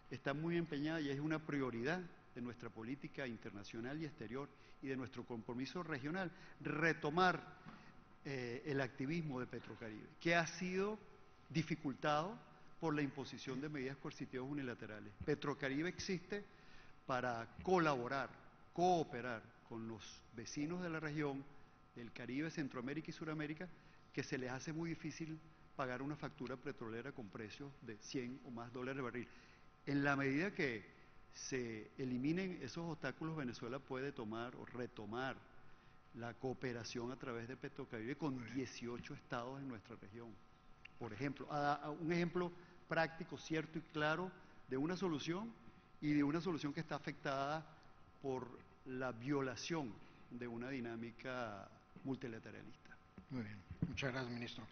está muy empeñada y es una prioridad de nuestra política internacional y exterior y de nuestro compromiso regional, retomar el activismo de Petrocaribe, que ha sido dificultado por la imposición de medidas coercitivas unilaterales. Petrocaribe existe para colaborar, cooperar con los vecinos de la región del Caribe, Centroamérica y Suramérica, que se les hace muy difícil pagar una factura petrolera con precios de 100 o más dólares el barril. En la medida que se eliminen esos obstáculos, Venezuela puede tomar o retomar la cooperación a través de Petrocaribe con 18 estados en nuestra región. Por ejemplo, un ejemplo práctico, cierto y claro de una solución y de una solución que está afectada por la violación de una dinámica multilateralista. Muy bien, muchas gracias, ministro.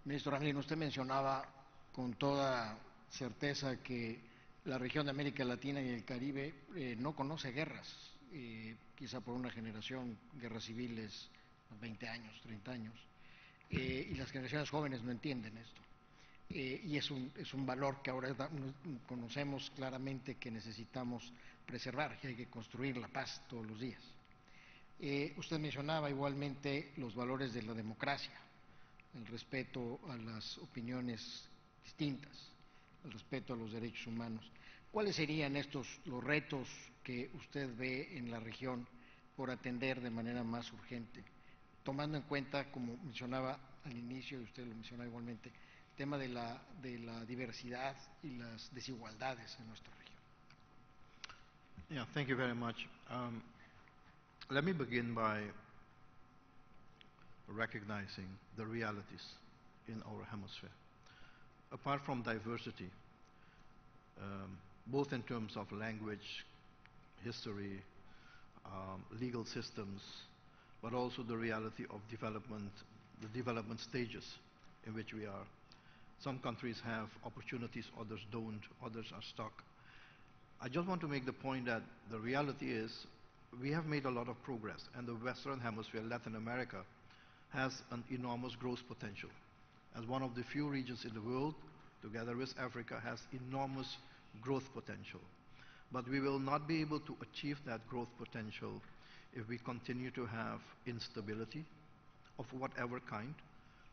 Ministro Ramírez, usted mencionaba con toda certeza que la región de América Latina y el Caribe no conoce guerras, quizá por una generación, guerras civiles, 20 años, 30 años, y las generaciones jóvenes no entienden esto. Y es un valor que ahora conocemos claramente que necesitamos preservar, que hay que construir la paz todos los días. Usted mencionaba igualmente los valores de la democracia, el respeto a las opiniones distintas, el respeto a los derechos humanos. ¿Cuáles serían los retos que usted ve en la región por atender de manera más urgente, tomando en cuenta, como mencionaba al inicio y usted lo mencionaba igualmente, el tema de la diversidad y las desigualdades en nuestra región? Yeah, thank you very much. Let me begin by recognizing the realities in our hemisphere. Apart from diversity, both in terms of language, history, legal systems, but also the reality of development, the development stages in which we are. Some countries have opportunities, others don't, others are stuck. I just want to make the point that the reality is we have made a lot of progress, and the Western Hemisphere, Latin America, has an enormous growth potential. As one of the few regions in the world, together with Africa, has enormous growth potential. But we will not be able to achieve that growth potential if we continue to have instability of whatever kind,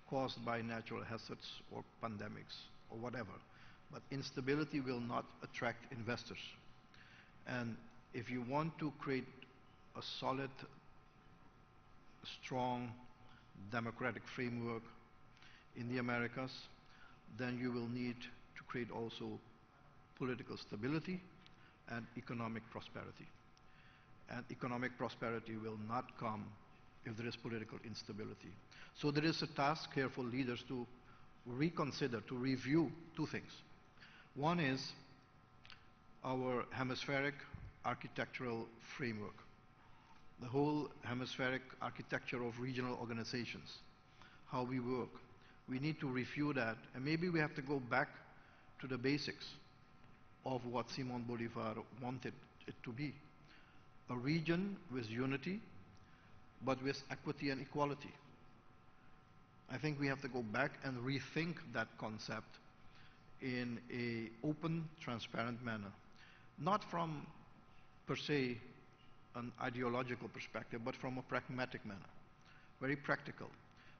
caused by natural hazards or pandemics or whatever. But instability will not attract investors. And if you want to create a solid, strong, democratic framework in the Americas, then you will need to create also political stability and economic prosperity. And economic prosperity will not come if there is political instability. So there is a task here for leaders to reconsider, to review two things. One is our hemispheric architectural framework, the whole hemispheric architecture of regional organizations, how we work. We need to review that, and maybe we have to go back to the basics of what Simon Bolivar wanted it to be. A region with unity, but with equity and equality. I think we have to go back and rethink that concept in an open, transparent manner. Not from, per se, an ideological perspective, but from a pragmatic manner. Very practical,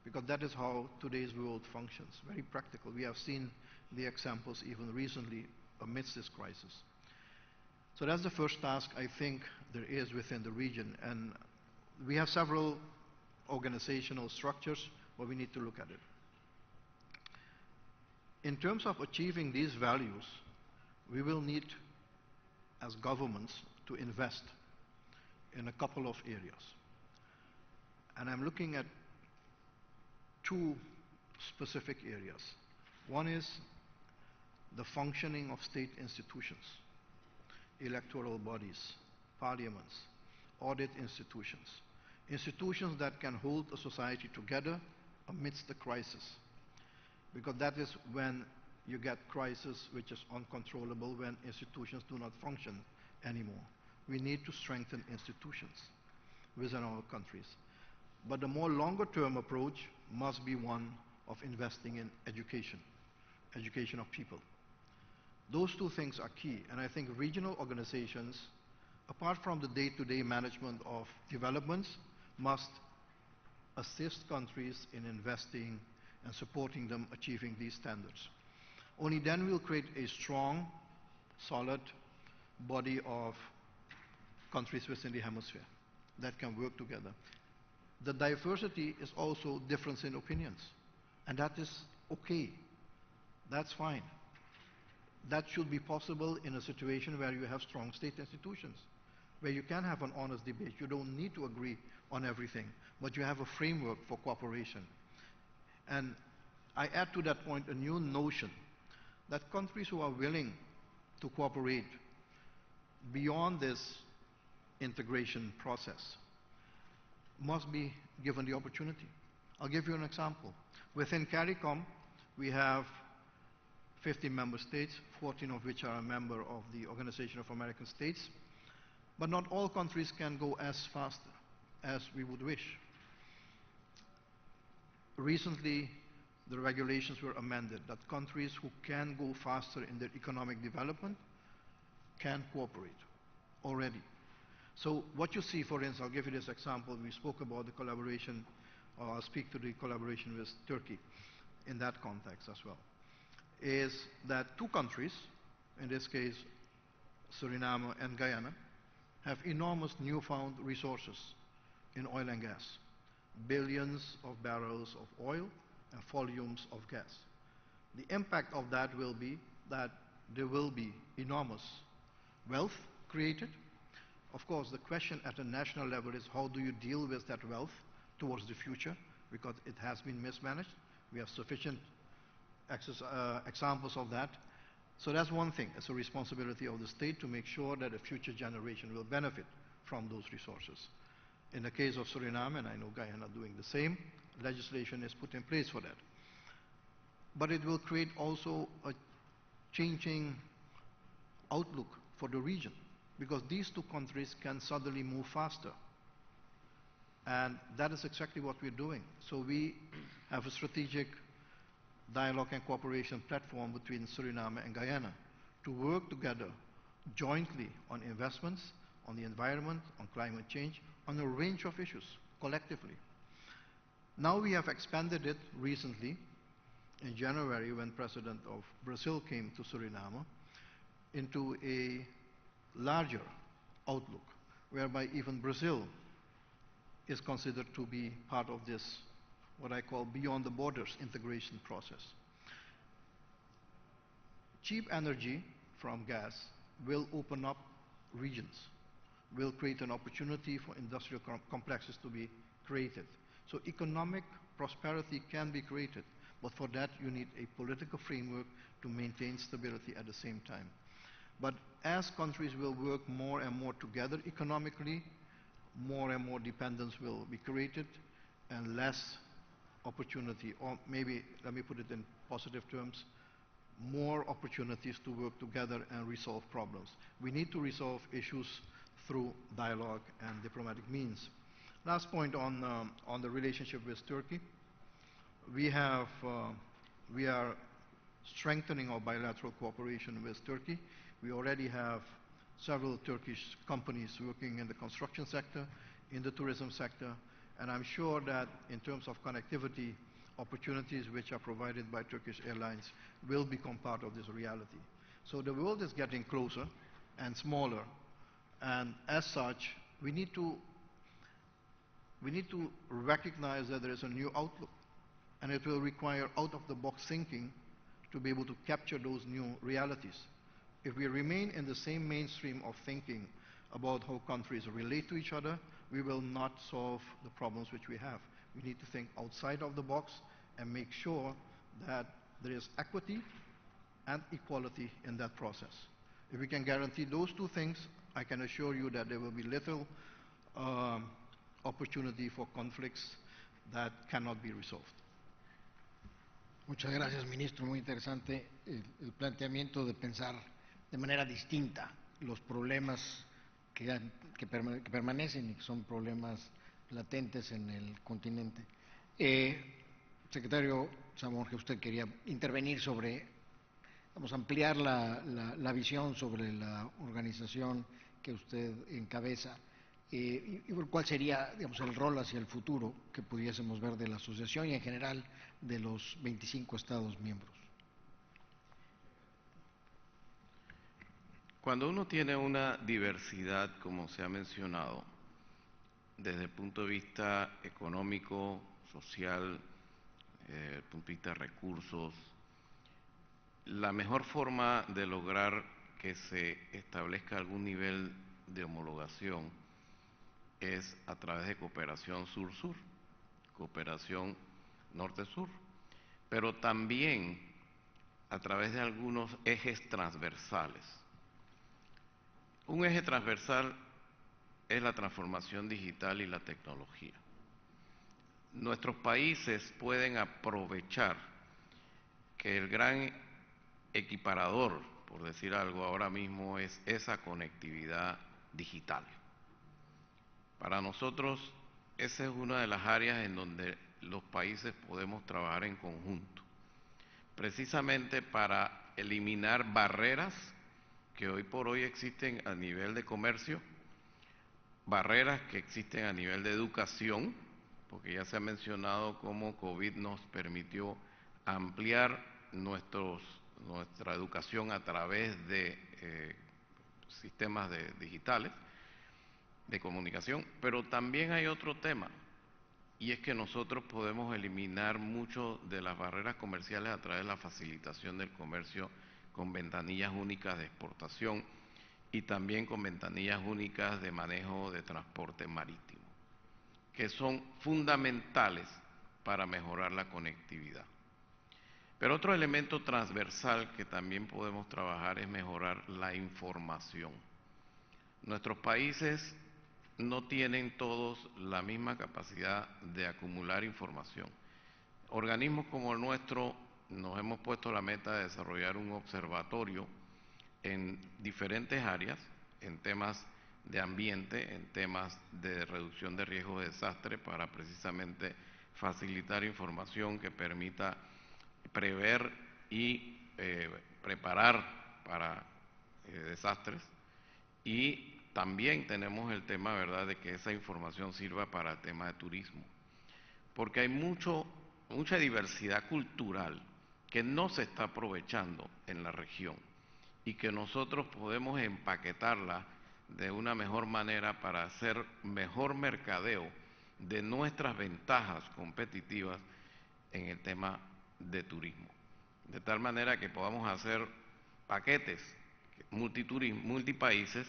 because that is how today's world functions. Very practical. We have seen the examples even recently amidst this crisis. So that's the first task I think there is within the region. And we have several organizational structures, but we need to look at it. In terms of achieving these values, we will need, as governments, to invest in a couple of areas. And I'm looking at two specific areas. One is the functioning of state institutions, electoral bodies, parliaments, audit institutions, institutions that can hold a society together amidst the crisis. Because that is when you get crisis which is uncontrollable, when institutions do not function anymore. We need to strengthen institutions within our countries. But the more longer term approach must be one of investing in education, education of people. Those two things are key, and I think regional organizations, apart from the day-to-day management of developments, must assist countries in investing and supporting them achieving these standards. Only then we'll create a strong, solid body of countries within the hemisphere that can work together. The diversity is also difference in opinions, and that is okay. That's fine. That should be possible in a situation where you have strong state institutions, where you can have an honest debate. You don't need to agree on everything, but you have a framework for cooperation. And I add to that point a new notion that countries who are willing to cooperate beyond this integration process must be given the opportunity. I'll give you an example. Within CARICOM, we have 50 member states, 14 of which are a member of the Organization of American States. But not all countries can go as fast as we would wish. Recently, the regulations were amended that countries who can go faster in their economic development can cooperate already. So what you see, for instance, I'll give you this example. We spoke about the collaboration, or I'll speak to the collaboration with Turkey in that context as well, is that two countries, in this case Suriname and Guyana, have enormous newfound resources in oil and gas, billions of barrels of oil and volumes of gas. The impact of that will be that there will be enormous wealth created. Of course, the question at a national level is how do you deal with that wealth towards the future, because it has been mismanaged. We have sufficient examples of that. So that's one thing. It's a responsibility of the state to make sure that a future generation will benefit from those resources. In the case of Suriname, and I know Guyana doing the same, legislation is put in place for that. But it will create also a changing outlook for the region, because these two countries can suddenly move faster. And that is exactly what we're doing. So we have a strategic dialogue and cooperation platform between Suriname and Guyana to work together jointly on investments, on the environment, on climate change, on a range of issues collectively. Now we have expanded it recently in January when President of Brazil came to Suriname into a larger outlook whereby even Brazil is considered to be part of this, what I call beyond the borders integration process. Cheap energy from gas will open up regions, will create an opportunity for industrial complexes to be created. So economic prosperity can be created, but for that you need a political framework to maintain stability at the same time. But as countries will work more and more together economically, more and more dependence will be created and less opportunity, or maybe let me put it in positive terms, more opportunities to work together and resolve problems. We need to resolve issues through dialogue and diplomatic means. Last point on the relationship with Turkey. We are strengthening our bilateral cooperation with Turkey. We already have several Turkish companies working in the construction sector, in the tourism sector, and I'm sure that in terms of connectivity, opportunities which are provided by Turkish Airlines will become part of this reality. So the world is getting closer and smaller, and as such, we need to recognize that there is a new outlook, and it will require out-of-the-box thinking to be able to capture those new realities. If we remain in the same mainstream of thinking about how countries relate to each other, we will not solve the problems which we have. We need to think outside of the box and make sure that there is equity and equality in that process. If we can guarantee those two things, I can assure you that there will be little opportunity for conflicts that cannot be resolved. Muchas gracias, ministro. Muy interesante el planteamiento de pensar de manera distinta los problemas que permanecen y que son problemas latentes en el continente. Secretario Zamora, usted quería intervenir sobre, vamos a ampliar la visión sobre la organización que usted encabeza y cuál sería, digamos, el rol hacia el futuro que pudiésemos ver de la asociación y en general de los 25 Estados miembros. Cuando uno tiene una diversidad, como se ha mencionado, desde el punto de vista económico, social, desde el punto de vista de recursos, la mejor forma de lograr que se establezca algún nivel de homologación es a través de cooperación sur-sur, cooperación norte-sur, pero también a través de algunos ejes transversales. Un eje transversal es la transformación digital y la tecnología. Nuestros países pueden aprovechar que el gran equiparador, por decir algo, ahora mismo es esa conectividad digital. Para nosotros, esa es una de las áreas en donde los países podemos trabajar en conjunto, precisamente para eliminar barreras que hoy por hoy existen a nivel de comercio, barreras que existen a nivel de educación, porque ya se ha mencionado cómo COVID nos permitió ampliar nuestra educación a través de sistemas digitales de comunicación, pero también hay otro tema, y es que nosotros podemos eliminar mucho de las barreras comerciales a través de la facilitación del comercio con ventanillas únicas de exportación y también con ventanillas únicas de manejo de transporte marítimo, que son fundamentales para mejorar la conectividad. Pero otro elemento transversal que también podemos trabajar es mejorar la información. Nuestros países no tienen todos la misma capacidad de acumular información. Organismos como el nuestro nos hemos puesto la meta de desarrollar un observatorio en diferentes áreas, en temas de ambiente, en temas de reducción de riesgos de desastre, para precisamente facilitar información que permita prever y preparar para desastres. Y también tenemos el tema, ¿verdad?, de que esa información sirva para el tema de turismo, porque hay mucha diversidad cultural que no se está aprovechando en la región y que nosotros podemos empaquetarla de una mejor manera para hacer mejor mercadeo de nuestras ventajas competitivas en el tema de turismo, de tal manera que podamos hacer paquetes multipaíses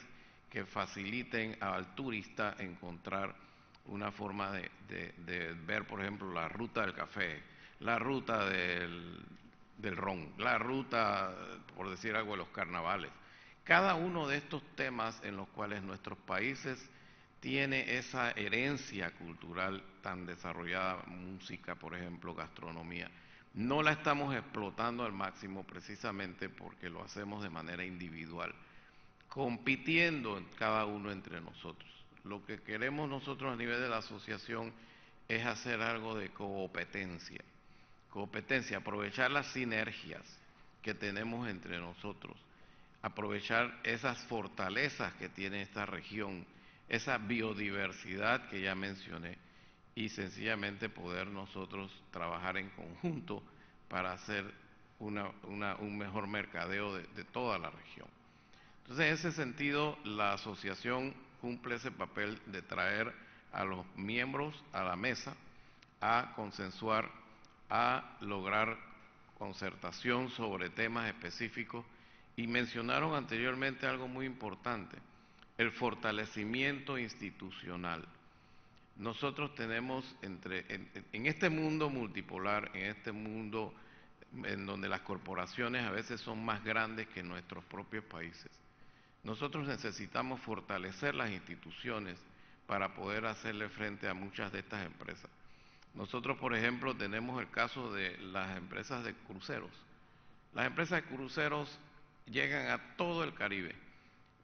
que faciliten al turista encontrar una forma de ver, por ejemplo, la ruta del café, la ruta del ron, la ruta, por decir algo, de los carnavales. Cada uno de estos temas en los cuales nuestros países tiene esa herencia cultural tan desarrollada, música, por ejemplo, gastronomía, no la estamos explotando al máximo precisamente porque lo hacemos de manera individual, compitiendo cada uno entre nosotros. Lo que queremos nosotros a nivel de la asociación es hacer algo de competencia, aprovechar las sinergias que tenemos entre nosotros, aprovechar esas fortalezas que tiene esta región, esa biodiversidad que ya mencioné, y sencillamente poder nosotros trabajar en conjunto para hacer un mejor mercadeo de toda la región. Entonces, en ese sentido, la asociación cumple ese papel de traer a los miembros a la mesa a consensuar, a lograr concertación sobre temas específicos, y mencionaron anteriormente algo muy importante: el fortalecimiento institucional. nosotros tenemos en este mundo multipolar, en este mundo en donde las corporaciones a veces son más grandes que nuestros propios países, nosotros necesitamos fortalecer las instituciones para poder hacerle frente a muchas de estas empresas. Nosotros, por ejemplo, tenemos el caso de las empresas de cruceros. Las empresas de cruceros llegan a todo el Caribe,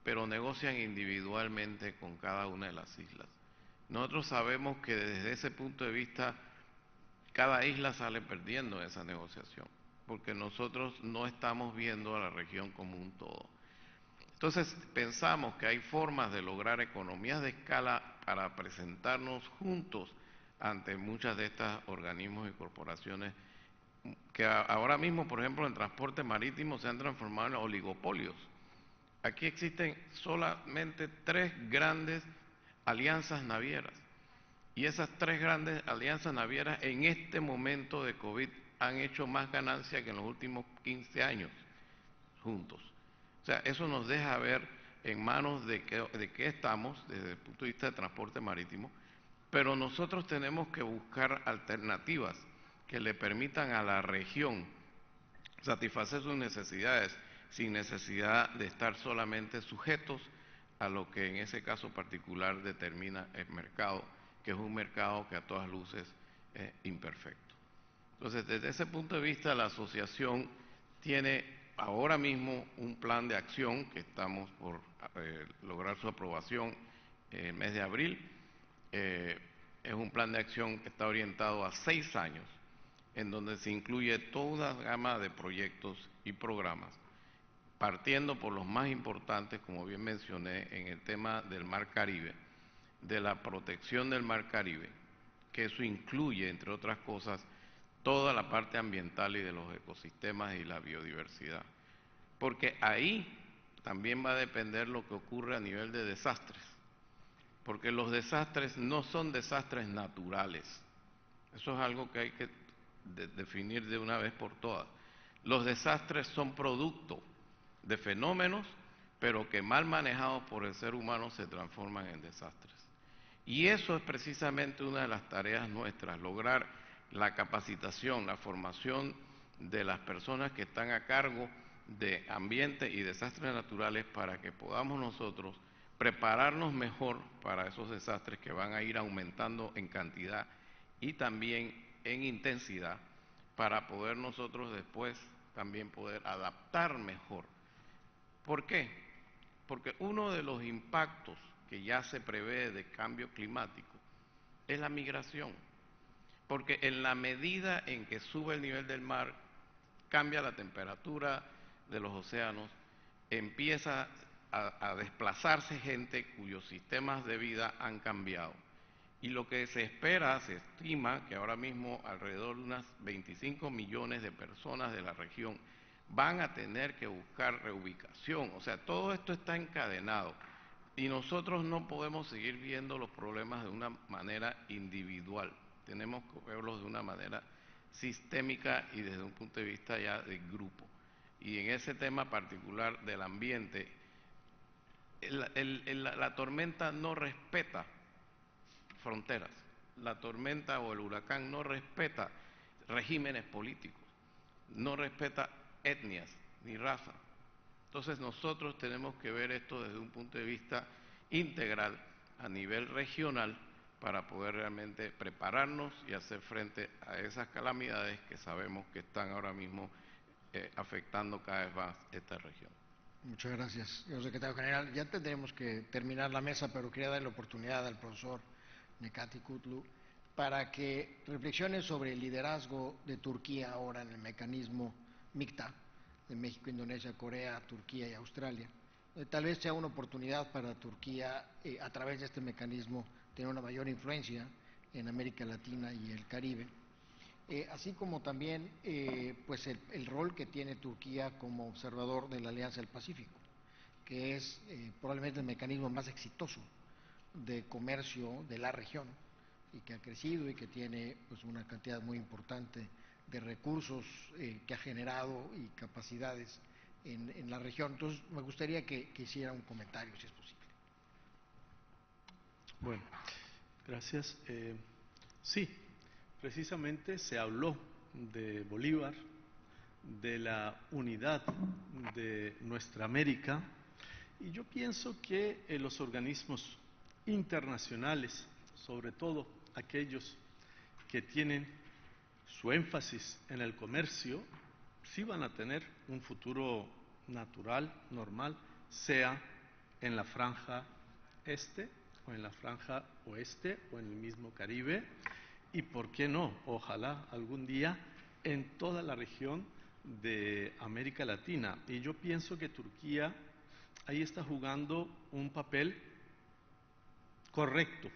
pero negocian individualmente con cada una de las islas. Nosotros sabemos que desde ese punto de vista, cada isla sale perdiendo esa negociación, porque nosotros no estamos viendo a la región como un todo. Entonces, pensamos que hay formas de lograr economías de escala para presentarnos juntos ante muchas de estas organismos y corporaciones que ahora mismo, por ejemplo, en transporte marítimo se han transformado en oligopolios. Aquí existen solamente 3 grandes alianzas navieras, y esas 3 grandes alianzas navieras en este momento de COVID han hecho más ganancia que en los últimos 15 años juntos. O sea, eso nos deja ver en manos de qué estamos desde el punto de vista de transporte marítimo, pero nosotros tenemos que buscar alternativas que le permitan a la región satisfacer sus necesidades sin necesidad de estar solamente sujetos a lo que en ese caso particular determina el mercado, que es un mercado que a todas luces es imperfecto. Entonces, desde ese punto de vista, la asociación tiene ahora mismo un plan de acción que estamos por lograr su aprobación en el mes de abril. Es un plan de acción que está orientado a 6 años, en donde se incluye toda una gama de proyectos y programas, partiendo por los más importantes, como bien mencioné, en el tema del Mar Caribe, de la protección del Mar Caribe, que eso incluye, entre otras cosas, toda la parte ambiental y de los ecosistemas y la biodiversidad. Porque ahí también va a depender lo que ocurre a nivel de desastres, porque los desastres no son desastres naturales. Eso es algo que hay que definir de una vez por todas. Los desastres son producto de fenómenos, pero que mal manejados por el ser humano se transforman en desastres. Y eso es precisamente una de las tareas nuestras, lograr la capacitación, la formación de las personas que están a cargo de ambiente y desastres naturales para que podamos nosotros prepararnos mejor para esos desastres que van a ir aumentando en cantidad y también en intensidad, para poder nosotros después también poder adaptar mejor. ¿Por qué? Porque uno de los impactos que ya se prevé de cambio climático es la migración, porque en la medida en que sube el nivel del mar, cambia la temperatura de los océanos, empieza a desplazarse gente cuyos sistemas de vida han cambiado. Y lo que se espera, se estima que ahora mismo alrededor de unas 25 millones de personas de la región van a tener que buscar reubicación. O sea, todo esto está encadenado y nosotros no podemos seguir viendo los problemas de una manera individual. Tenemos que verlos de una manera sistémica y desde un punto de vista ya de grupo. Y en ese tema particular del ambiente, la tormenta no respeta fronteras. La tormenta o el huracán no respeta regímenes políticos, no respeta etnias ni raza. Entonces nosotros tenemos que ver esto desde un punto de vista integral a nivel regional para poder realmente prepararnos y hacer frente a esas calamidades que sabemos que están ahora mismo afectando cada vez más esta región. Muchas gracias, señor secretario general. Ya tendremos que terminar la mesa, pero quería darle la oportunidad al profesor Nekati Kutlu para que reflexione sobre el liderazgo de Turquía ahora en el mecanismo MICTA, de México, Indonesia, Corea, Turquía y Australia. Tal vez sea una oportunidad para Turquía, a través de este mecanismo, tener una mayor influencia en América Latina y el Caribe. Así como también pues el rol que tiene Turquía como observador de la Alianza del Pacífico, que es probablemente el mecanismo más exitoso de comercio de la región y que ha crecido y que tiene pues una cantidad muy importante de recursos que ha generado y capacidades en la región. Entonces me gustaría que hiciera un comentario, si es posible. Bueno, Gracias. Sí, precisamente se habló de Bolívar, de la unidad de nuestra América, y yo pienso que los organismos internacionales, sobre todo aquellos que tienen su énfasis en el comercio, sí van a tener un futuro natural, normal, sea en la franja este o en la franja oeste o en el mismo Caribe, y por qué no, ojalá algún día en toda la región de América Latina. Y yo pienso que Turquía ahí está jugando un papel correcto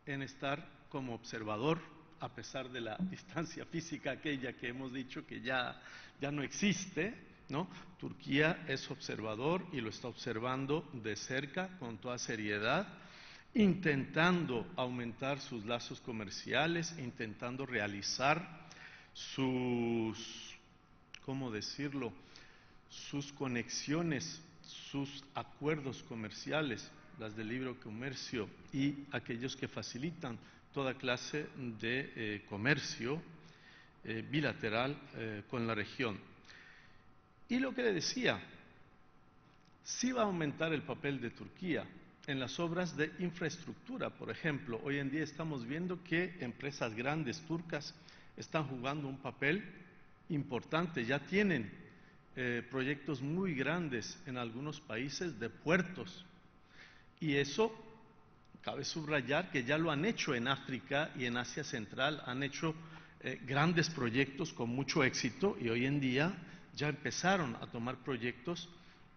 en estar como observador, a pesar de la distancia física aquella que hemos dicho que ya no existe, ¿no? Turquía es observador y lo está observando de cerca, con toda seriedad, intentando aumentar sus lazos comerciales, intentando realizar sus, ¿cómo decirlo?, sus conexiones, sus acuerdos comerciales, las del libre comercio y aquellos que facilitan toda clase de comercio bilateral con la región. Y lo que le decía, sí va a aumentar el papel de Turquía en las obras de infraestructura. Por ejemplo, hoy en día estamos viendo que empresas grandes turcas están jugando un papel importante, ya tienen proyectos muy grandes en algunos países de puertos, y eso cabe subrayar que ya lo han hecho en África y en Asia Central, han hecho grandes proyectos con mucho éxito, y hoy en día ya empezaron a tomar proyectos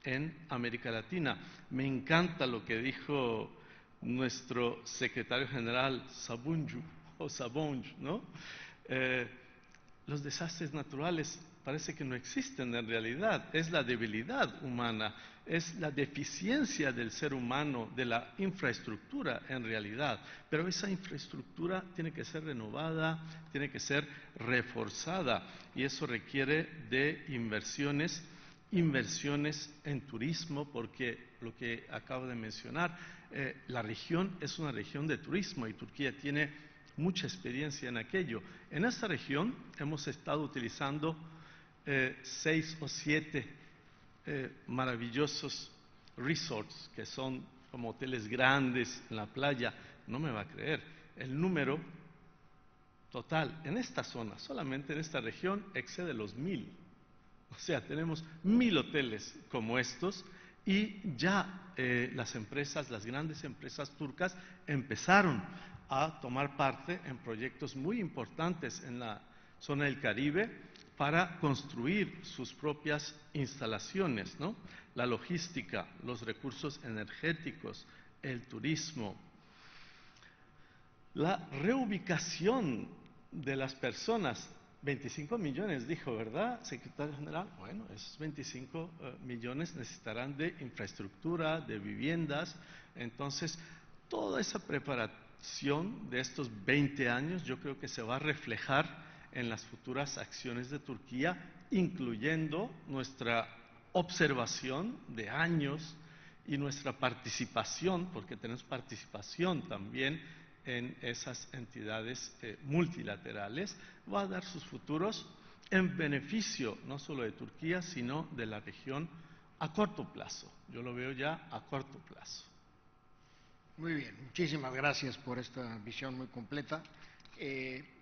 en América Latina. Me encanta lo que dijo nuestro secretario general Sabunju, ¿no? Los desastres naturales parece que no existen en realidad, es la debilidad humana, es la deficiencia del ser humano, de la infraestructura en realidad, pero esa infraestructura tiene que ser renovada, tiene que ser reforzada, y eso requiere de inversiones en turismo, porque lo que acabo de mencionar, la región es una región de turismo y Turquía tiene mucha experiencia en aquello. En esta región hemos estado utilizando 6 o 7 maravillosos resorts, que son como hoteles grandes en la playa. No me va a creer, el número total en esta zona, solamente en esta región, excede los 1000. O sea, tenemos 1000 hoteles como estos, y ya las empresas, las grandes empresas turcas empezaron a tomar parte en proyectos muy importantes en la zona del Caribe para construir sus propias instalaciones, ¿no? La logística, los recursos energéticos, el turismo, la reubicación de las personas. 25 millones dijo, ¿verdad, secretario general? Bueno, esos 25 millones necesitarán de infraestructura, de viviendas. Entonces, toda esa preparación de estos 20 años yo creo que se va a reflejar en las futuras acciones de Turquía, incluyendo nuestra observación de años y nuestra participación, porque tenemos participación también en esas entidades multilaterales, va a dar sus futuros en beneficio no solo de Turquía, sino de la región a corto plazo. Yo lo veo ya a corto plazo. Muy bien, muchísimas gracias por esta visión muy completa.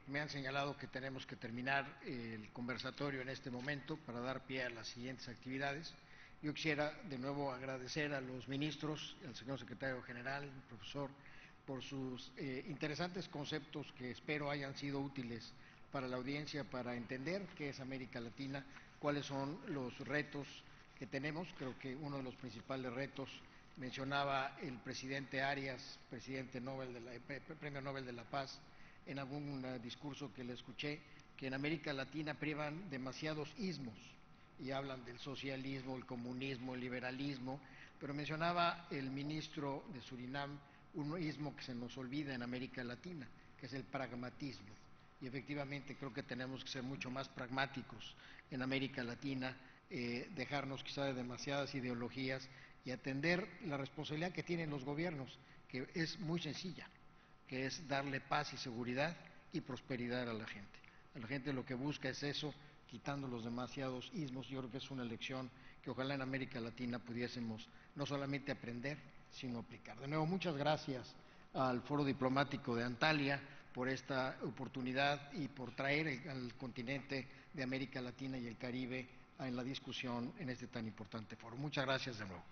Me han señalado que tenemos que terminar el conversatorio en este momento para dar pie a las siguientes actividades. Yo quisiera de nuevo agradecer a los ministros, al señor secretario general, al profesor, por sus interesantes conceptos que espero hayan sido útiles para la audiencia, para entender qué es América Latina, cuáles son los retos que tenemos. Creo que uno de los principales retos, mencionaba el presidente Arias, presidente Nobel Premio Nobel de la Paz, en algún discurso que le escuché, que en América Latina privan demasiados ismos y hablan del socialismo, el comunismo, el liberalismo, pero mencionaba el ministro de Surinam un ismo que se nos olvida en América Latina, que es el pragmatismo. Y efectivamente creo que tenemos que ser mucho más pragmáticos en América Latina, dejarnos quizá de demasiadas ideologías y atender la responsabilidad que tienen los gobiernos, que es muy sencilla: que es darle paz y seguridad y prosperidad a la gente. A la gente lo que busca es eso, quitando los demasiados ismos. Yo creo que es una lección que ojalá en América Latina pudiésemos no solamente aprender, sino aplicar. De nuevo, muchas gracias al Foro Diplomático de Antalya por esta oportunidad y por traer al continente de América Latina y el Caribe en la discusión en este tan importante foro. Muchas gracias de nuevo.